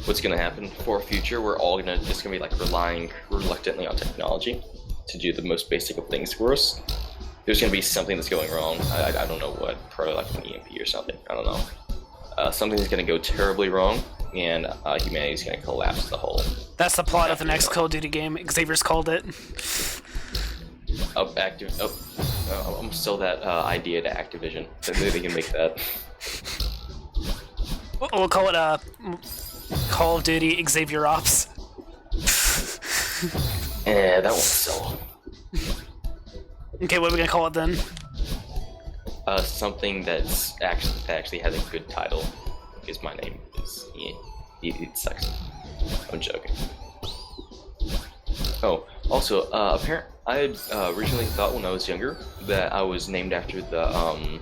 what's gonna happen for a future, we're all just gonna be like relying reluctantly on technology to do the most basic of things for us. There's gonna be something that's going wrong. I don't know what, probably like an EMP or something. I don't know. Something's gonna go terribly wrong, and humanity's gonna collapse as a whole. That's the plot of the next Call of Duty game. Xavier's called it. I'm still that idea to Activision. Maybe they can make that. We'll call it Call of Duty Xavier Ops. Yeah, that won't sell. Okay, what are we gonna call it then? Something that actually has a good title. Because my name is it sucks. I'm joking. Oh, also, I had originally thought when I was younger that I was named after the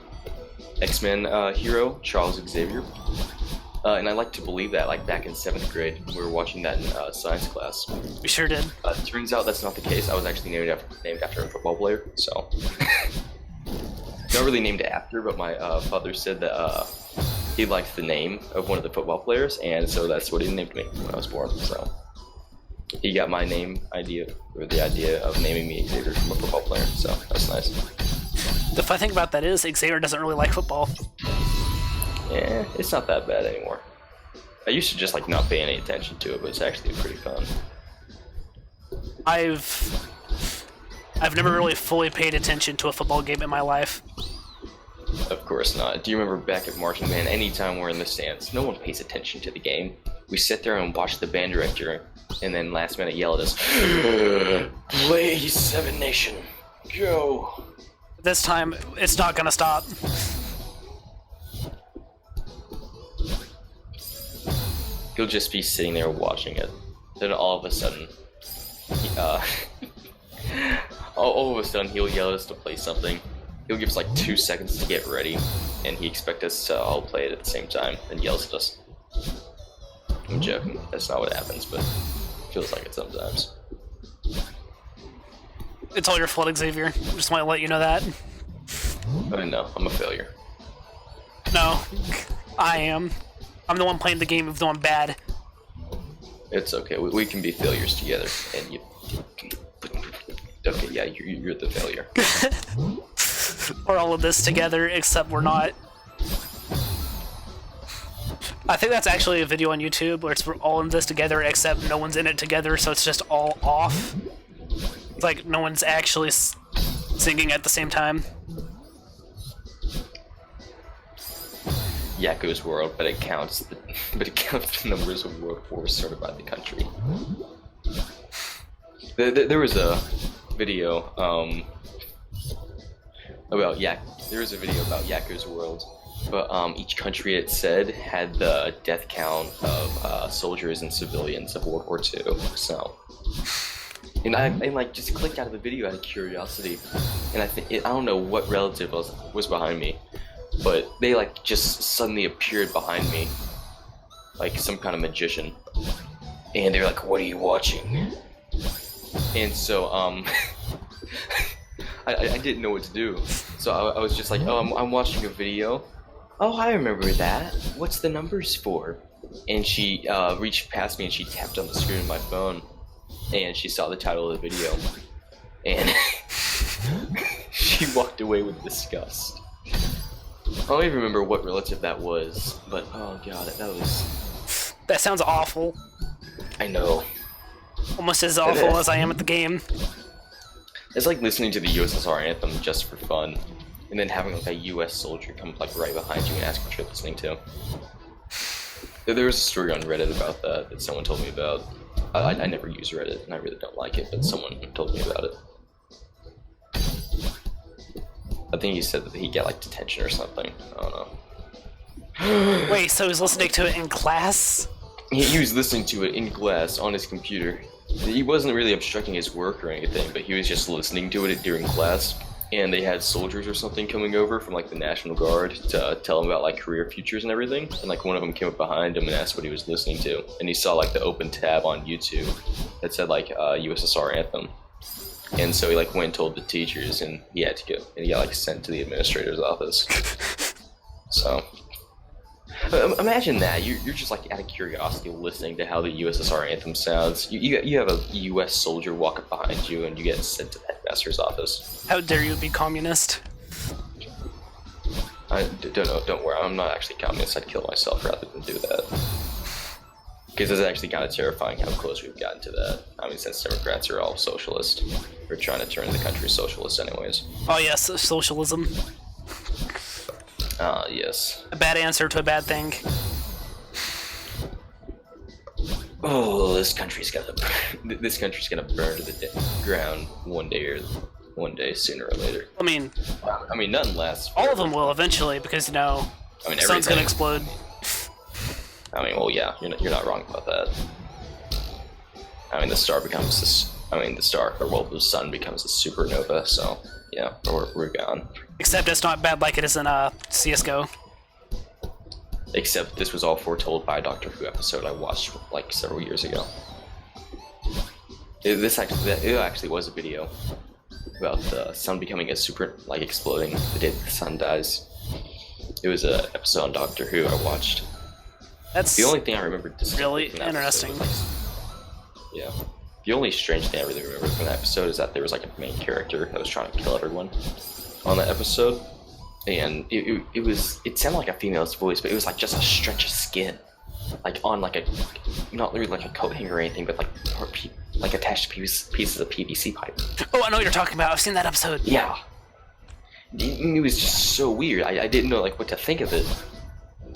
X-Men hero Charles Xavier, and I like to believe that. Like back in 7th grade, we were watching that in science class. We sure did. Turns out that's not the case. I was actually named after a football player. So, not really named after, but my father said that he liked the name of one of the football players, and so that's what he named me when I was born. So. He got my name idea, or the idea of naming me Xavier from a football player, so that's nice. The funny thing about that is, Xavier doesn't really like football. Yeah, it's not that bad anymore. I used to just like not pay any attention to it, but it's actually pretty fun. I've never really fully paid attention to a football game in my life. Of course not. Do you remember back at Marching Band, anytime we're in the stands, no one pays attention to the game. We sit there and watch the band director, and then last minute yell at us, "Play 7 Nation, go!" This time, it's not gonna stop. He'll just be sitting there watching it. Then all of a sudden, all of a sudden he'll yell at us to play something, he'll give us like 2 seconds to get ready, and he expects us to all play it at the same time, and yells at us. I'm joking. That's not what happens, but it feels like it sometimes. It's all your fault, Xavier. Just want to let you know that. I know, I'm a failure. No, I am. I'm the one playing the game of the one bad. It's okay. We can be failures together, and you. Okay, yeah, you're the failure. We're all in this together, except we're not. I think that's actually a video on YouTube where we're all in this together, except no one's in it together, so it's just all off. It's like no one's actually singing at the same time. Yakko's World, but it counts the numbers of World Wars started by the country. There was a video about there was a video about Yakko's World, but each country, it said, had the death count of soldiers and civilians of World War II. So, and I like just clicked out of the video out of curiosity, and I don't know what relative was behind me, but they like just suddenly appeared behind me, like some kind of magician, and they were like, "What are you watching?" And so I didn't know what to do, so I was just like, "Oh, I'm watching a video. Oh, I remember that. What's the numbers for?" And she reached past me and she tapped on the screen of my phone, and she saw the title of the video, and she walked away with disgust. I don't even remember what relative that was, but oh god, that was... That sounds awful. I know. Almost as awful as I am at the game. It's like listening to the USSR anthem just for fun, and then having like a US soldier come like right behind you and ask what you're listening to. There was a story on Reddit about that someone told me about. I never use Reddit, and I really don't like it, but someone told me about it. I think he said that he got like detention or something. I don't know. Wait, so he was listening to it in class? He was listening to it in class on his computer. He wasn't really obstructing his work or anything, but he was just listening to it during class. And they had soldiers or something coming over from like the National Guard to tell him about like career futures and everything. And like one of them came up behind him and asked what he was listening to. And he saw like the open tab on YouTube that said like USSR anthem. And so he like went and told the teachers, and he had to go, and he got like sent to the administrator's office. So imagine that you're just like out of curiosity listening to how the USSR anthem sounds. You have a US soldier walk up behind you, and you get sent to the headmaster's office. How dare you be communist? I don't know. Don't worry, I'm not actually communist. I'd kill myself rather than do that. Because it's actually kind of terrifying how close we've gotten to that. I mean, since Democrats are all socialist, we're trying to turn the country socialist anyways. Oh yes, socialism. Yes. A bad answer to a bad thing. Oh, this country's gonna burn to the ground one day, sooner or later. I mean, nothing lasts. All of them will eventually, because the sun's gonna explode. I mean, well, yeah, you're not wrong about that. I mean, the sun becomes the sun becomes a supernova, so yeah, we're gone. Except it's not bad like it is in CS:GO. Except this was all foretold by a Doctor Who episode I watched like several years ago. It actually was a video about the sun becoming exploding the day the sun dies. It was an episode on Doctor Who I watched. That's the only thing I remember really interesting. Yeah. The only strange thing I really remember from that episode is that there was like a main character that was trying to kill everyone on that episode. And it sounded like a female's voice, but it was like just a stretch of skin. Like on like not really like a coat hanger or anything, but like attached to pieces of PVC pipe. Oh, I know what you're talking about. I've seen that episode. Yeah. It was just so weird. I didn't know like what to think of it.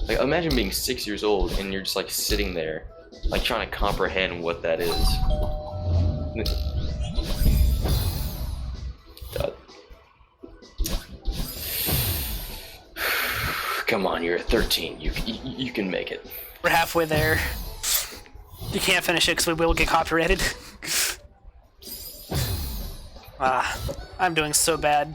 Like, imagine being 6 years old and you're just like sitting there, like trying to comprehend what that is. God. Come on, you're 13. You can make it. We're halfway there. You can't finish it because we will get copyrighted. Ah, I'm doing so bad.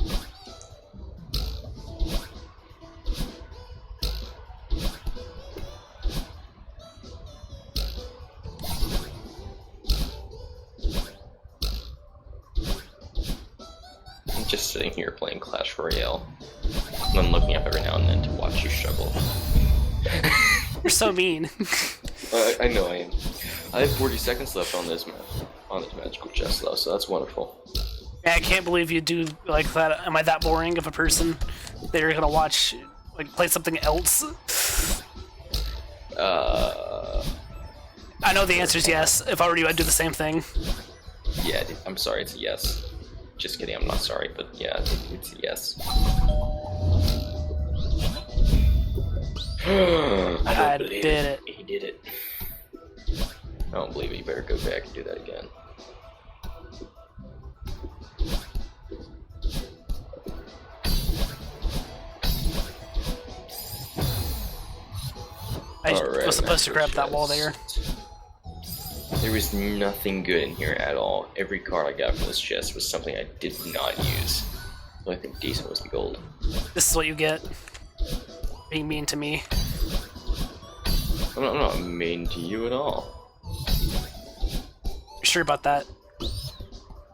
sitting here playing Clash Royale. And I'm looking up every now and then to watch you struggle. You're so mean. I know I am. I have 40 seconds left on this magical chest though, so that's wonderful. Yeah, I can't believe you do like that. Am I that boring of a person that you're gonna watch, like, play something else? I know the answer is yes. If I were you, I'd do the same thing. Yeah, I'm sorry, it's a yes. Just kidding, I'm not sorry, but yeah, it's a yes. I did it. He did it. I don't believe it. You better go back and do that again. I was supposed to grab that wall there. There was nothing good in here at all. Every card I got from this chest was something I did not use. The only thing decent was the gold. This is what you get. Being mean to me. I'm not mean to you at all. You sure about that?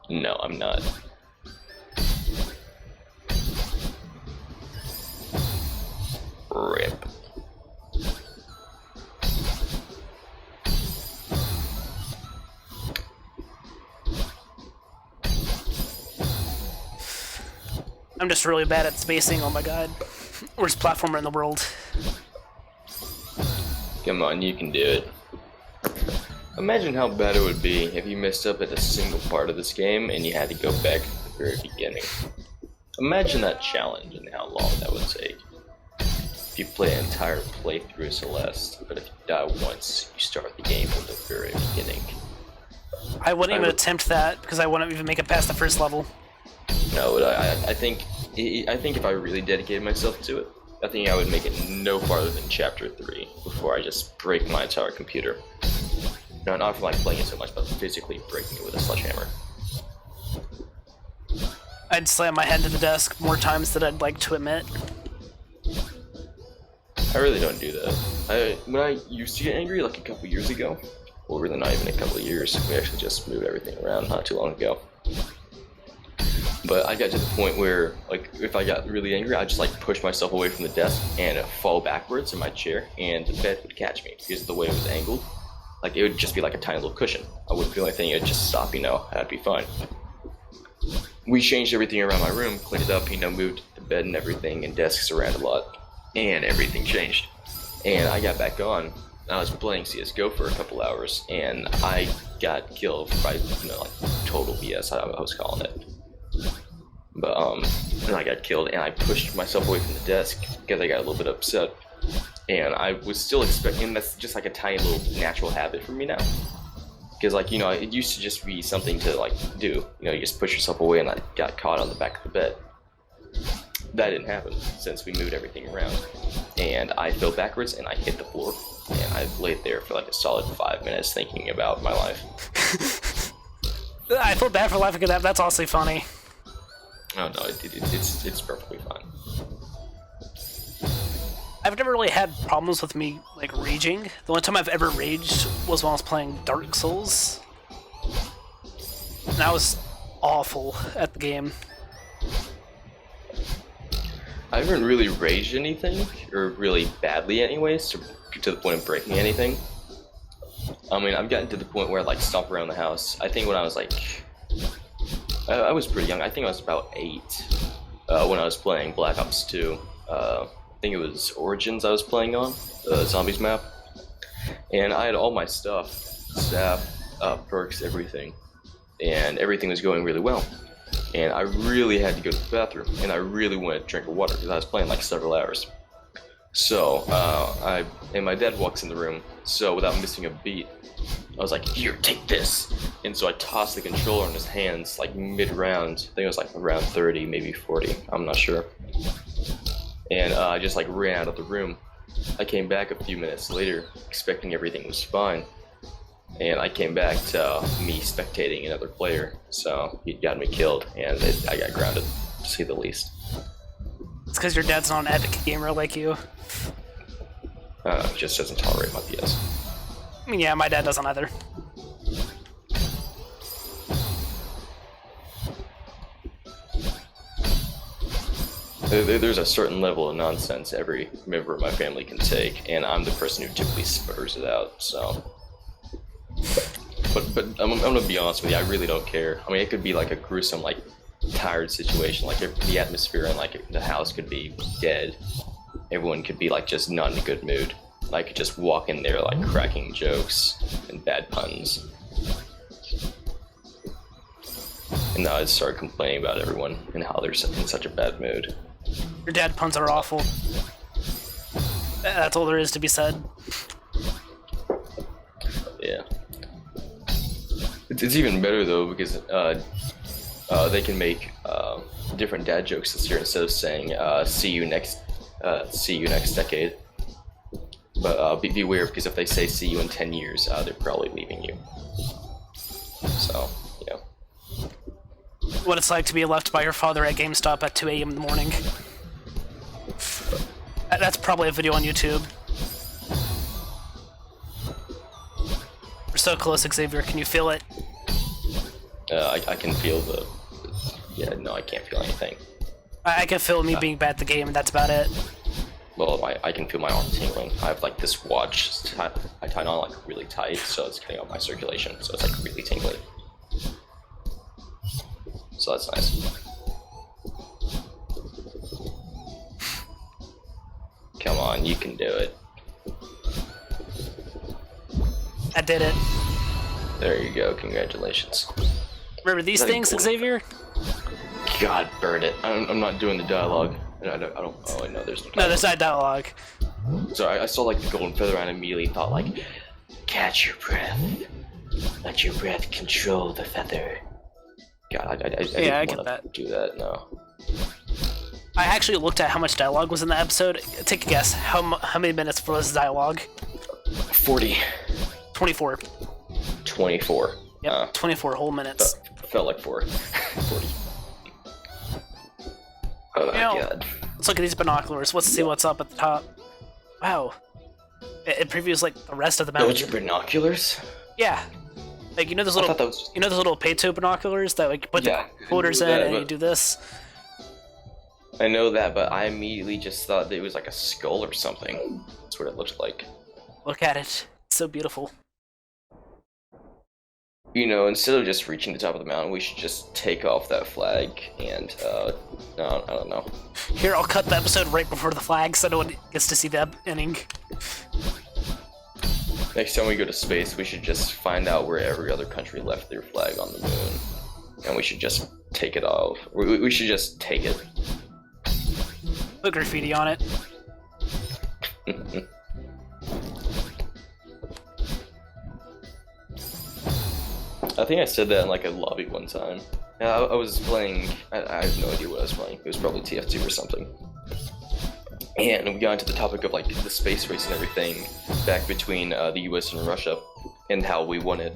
No, I'm not. Rip. I'm just really bad at spacing, oh my god. Worst platformer in the world. Come on, you can do it. Imagine how bad it would be if you messed up at a single part of this game and you had to go back to the very beginning. Imagine that challenge and how long that would take. If you play an entire playthrough of Celeste, but if you die once, you start the game from the very beginning. I wouldn't even attempt that because I wouldn't even make it past the first level. No, I think if I really dedicated myself to it, I think I would make it no farther than Chapter 3 before I just break my entire computer. No, not for like playing it so much, but physically breaking it with a sledgehammer. I'd slam my head to the desk more times than I'd like to admit. I really don't do that. When I used to get angry, like a couple years ago, well, really not even a couple of years, we actually just moved everything around not too long ago. But I got to the point where, like, if I got really angry, I'd just, like, push myself away from the desk and fall backwards in my chair, and the bed would catch me because of the way it was angled. Like, it would just be like a tiny little cushion. I wouldn't feel anything, it would just stop, you know, I'd be fine. We changed everything around my room, cleaned it up, you know, moved the bed and everything, and desks around a lot, and everything changed. And I got back on, and I was playing CSGO for a couple hours, and I got killed by, you know, like, total BS, I was calling it. But, and I got killed, and I pushed myself away from the desk because I got a little bit upset. And I was still expecting, that's just like a tiny little natural habit for me now. Because, like, you know, it used to just be something to, like, do. You know, you just push yourself away, and I got caught on the back of the bed. That didn't happen since we moved everything around. And I fell backwards, and I hit the floor. And I laid there for, like, a solid 5 minutes thinking about my life. I feel bad for laughing at that, that's honestly funny. Oh no, it's perfectly fine. I've never really had problems with me, like, raging. The only time I've ever raged was when I was playing Dark Souls. And I was awful at the game. I haven't really raged anything, or really badly anyways, to the point of breaking anything. I mean, I've gotten to the point where I, like, stomp around the house. I think when I was, like... I was pretty young. I think I was about 8 when I was playing Black Ops 2. I think it was Origins I was playing on, the Zombies map. And I had all my stuff, staff, perks, everything. And everything was going really well. And I really had to go to the bathroom, and I really wanted to drink water because I was playing like several hours. So, and my dad walks in the room, so without missing a beat, I was like, here, take this! And so I tossed the controller in his hands, like mid-round. I think it was like around 30, maybe 40, I'm not sure. And I just like ran out of the room. I came back a few minutes later, expecting everything was fine. And I came back to me spectating another player, so he'd gotten me killed, and I got grounded, to say the least. It's because your dad's not an advocate gamer like you. He just doesn't tolerate my PS. I mean, yeah, my dad doesn't either. There's a certain level of nonsense every member of my family can take, and I'm the person who typically spurs it out. So, but I'm gonna be honest with you. I really don't care. I mean, it could be like a gruesome, like tired situation. Like the atmosphere and like the house could be dead. Everyone could be like just not in a good mood. I could just walk in there like cracking jokes and bad puns. And now I start complaining about everyone and how they're in such a bad mood. Your dad puns are awful. That's all there is to be said. Yeah. It's even better though because they can make different dad jokes this year instead of saying see you next decade. But beware, because if they say see you in 10 years, they're probably leaving you. So, yeah. What it's like to be left by your father at GameStop at 2 a.m. in the morning. That's probably a video on YouTube. We're so close, Xavier. Can you feel it? I can feel the... Yeah, no, I can't feel anything. I can feel me being bad at the game, and that's about it. Well, I can feel my arm tingling. I have like this watch I tie it on like really tight, so it's getting out my circulation, so it's like really tingly. So that's nice. Come on, you can do it. I did it. There you go, congratulations. Remember these things, Xavier? God, burn it. I'm not doing the dialogue. I don't oh, no, there's no dialogue. No, there's not dialogue. So I saw like the golden feather and I immediately thought like, catch your breath. Let your breath control the feather. God, I didn't want to do that, no. I actually looked at how much dialogue was in the episode. Take a guess. How many minutes was dialogue? 40. 24. 24. Yep, 24 whole minutes. Felt like 40. Oh my god. Let's look at these binoculars. Let's see what's up at the top. Wow. It previews like the rest of the mountain. Those are binoculars? Yeah. Like you know those little those little Pay-2 binoculars that like you put the quarters in and you do this? I know that, but I immediately just thought that it was like a skull or something. That's what it looked like. Look at it. It's so beautiful. You know, instead of just reaching the top of the mountain, we should just take off that flag and, no, I don't know. Here, I'll cut the episode right before the flag so no one gets to see the ending. Next time we go to space, we should just find out where every other country left their flag on the moon. And we should just take it off. We should just take it. Put graffiti on it. I think I said that in like a lobby one time. I was playing, I have no idea what I was playing. It was probably TF2 or something. And we got into the topic of like the space race and everything back between the US and Russia and how we won it.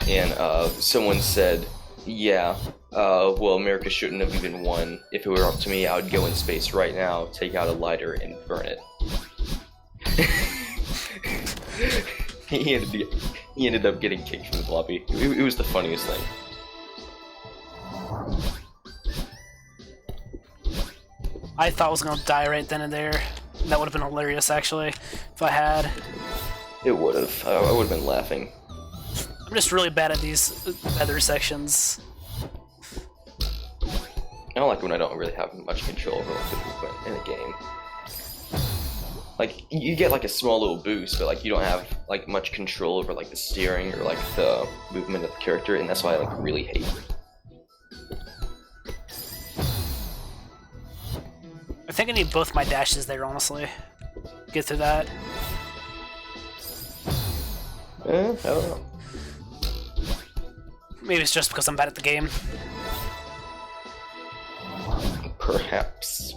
And someone said, yeah, well, America shouldn't have even won. If it were up to me, I would go in space right now, take out a lighter, and burn it. He ended up getting kicked from the lobby. It was the funniest thing. I thought I was gonna die right then and there. That would have been hilarious, actually, if I had. It would have. I would have been laughing. I'm just really bad at these feather sections. I don't like when I don't really have much control over like, the movement in a game. Like, you get like a small little boost, but like you don't have like much control over like the steering or like the movement of the character, and that's why I like really hate it. I think I need both my dashes there, honestly. Get through that. I don't know. Maybe it's just because I'm bad at the game. Perhaps.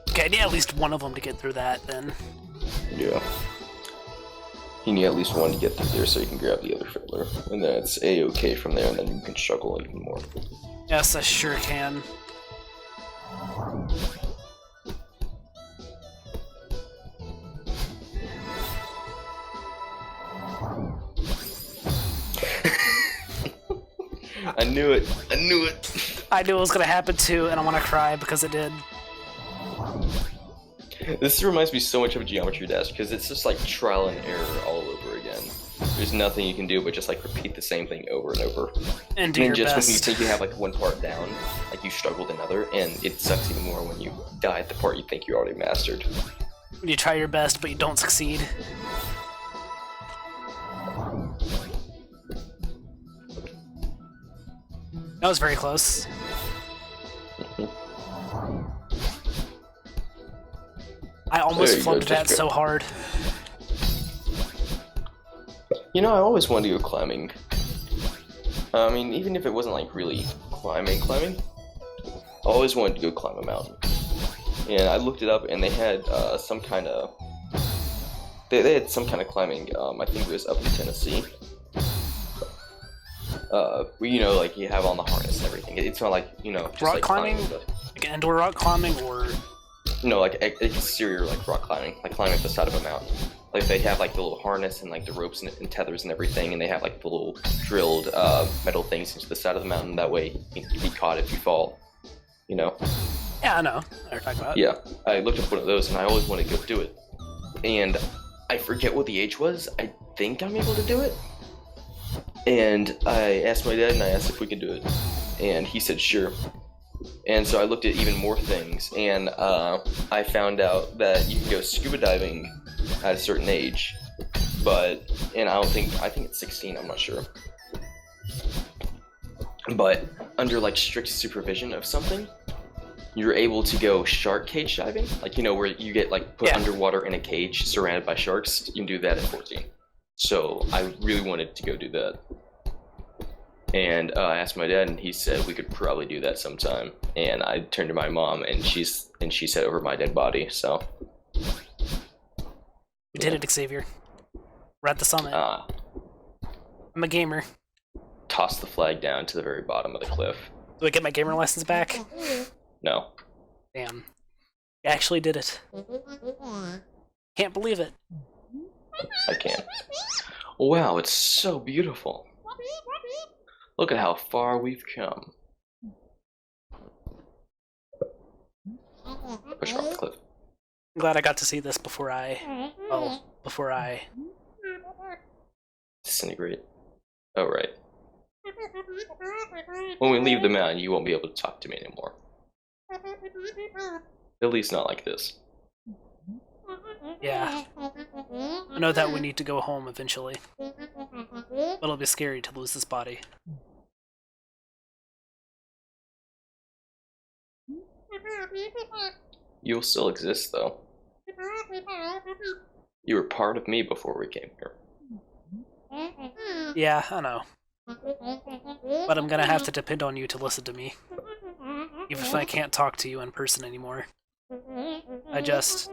Okay, I need at least one of them to get through that, then. Yeah. You need at least one to get through there so you can grab the other fiddler. And then it's A-okay from there, and then you can struggle even more. Yes, I sure can. I knew it. I knew it. I knew it was gonna happen too, and I want to cry because it did. This reminds me so much of Geometry Dash because it's just like trial and error all over again. There's nothing you can do but just like repeat the same thing over and over. And do And your just best. when you think you have like one part down, like you struggled another, and it sucks even more when you die at the part you think you already mastered. You try your best, but you don't succeed. That was very close. I almost There you go, flubbed that just so go. hard. You know, I always wanted to go climbing. I mean, even if it wasn't like really climbing, I always wanted to go climb a mountain. And I looked it up, and they had some kind of they had some kind of climbing. I think it was up in Tennessee. Where, you know, like you have on the harness and everything. It's not like, you know, just Rock like climbing? Like indoor rock climbing, or No, like exterior like rock climbing, like climbing up the side of a mountain. Like they have like the little harness and like the ropes and tethers and everything, and they have like the little drilled metal things into the side of the mountain. That way you can be caught if you fall. You know? yeah, I know. What you're talking about. Yeah, I looked up one of those, and I always wanted to go do it. And I forget what the age was. I think I'm able to do it. And I asked my dad, and I asked if we could do it, and he said sure. And so I looked at even more things, and I found out that you can go scuba diving at a certain age, and I think it's 16, I'm not sure. But under like strict supervision of something, you're able to go shark cage diving, like, you know, where you get like put underwater in a cage surrounded by sharks. You can do that at 14. So I really wanted to go do that. And I asked my dad, and he said we could probably do that sometime. And I turned to my mom, and she said over my dead body. So You did it, Xavier. We're at the summit. I'm a gamer. Toss the flag down to the very bottom of the cliff. Do I get my gamer license back? No, Damn. You actually did it. Can't believe it. I can't. Wow, it's so beautiful. Look at how far we've come. Push off the cliff. I'm glad I got to see this before I Disintegrate. Oh, right. When we leave the mountain, you won't be able to talk to me anymore. At least not like this. Yeah. I know that we need to go home eventually. But it'll be scary to lose this body. You'll still exist, though. You were part of me before we came here. Yeah, I know. But I'm gonna have to depend on you to listen to me. Even if I can't talk to you in person anymore. I just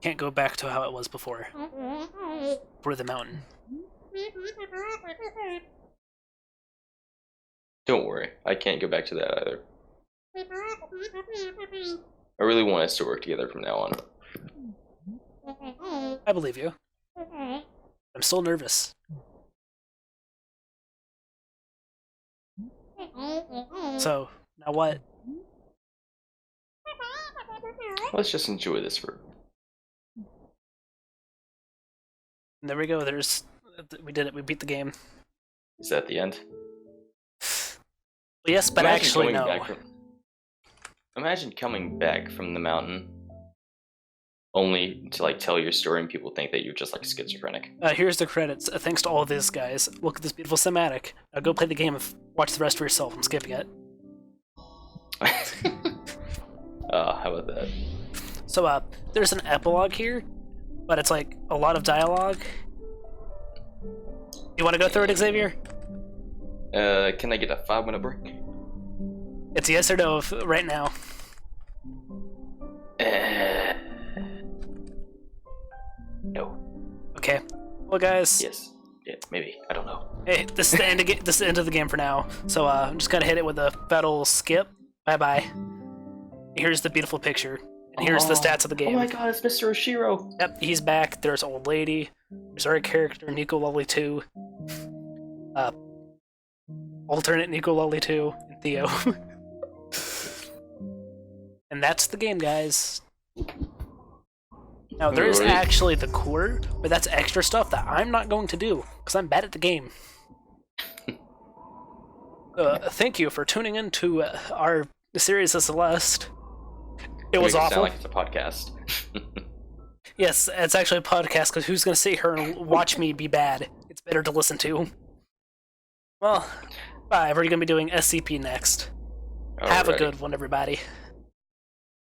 can't go back to how it was before. For the mountain. Don't worry, I can't go back to that either. I really want us to work together from now on. I believe you. I'm still nervous. So, now what? Let's just enjoy this for... And there we go, we did it, we beat the game. Is that the end? Well, yes, but Imagine actually coming no. back from... Imagine coming back from the mountain only to like tell your story and people think that you're just like schizophrenic. Here's the credits. Thanks to all of these guys. Look at this beautiful cinematic. Now go play the game and watch the rest for yourself. I'm skipping it. How about that? So, there's an epilogue here, but it's like a lot of dialogue. You want to go through it, Xavier? Can I get a 5-minute break? It's yes or no right now. No. Okay. Well, guys. Yes. Yeah, maybe. I don't know. Hey, this is the end of this is the end of the game for now. So I'm just gonna hit it with a fatal skip. Bye bye. Here's the beautiful picture. And here's the stats of the game. Oh my god, it's Mr. Oshiro. Yep, he's back. There's Old Lady. There's our character, Nico Lovely 2. Alternate Nico Lolly 2, and Theo. And that's the game, guys. Now, there's actually the core, but that's extra stuff that I'm not going to do, because I'm bad at the game. Thank you for tuning in to our series of Celeste. It was awful. Sound like it's a podcast. Yes, it's actually a podcast, because who's going to sit here and watch me be bad? It's better to listen to. Well, bye. We're going to be doing SCP next. Have a good one, everybody.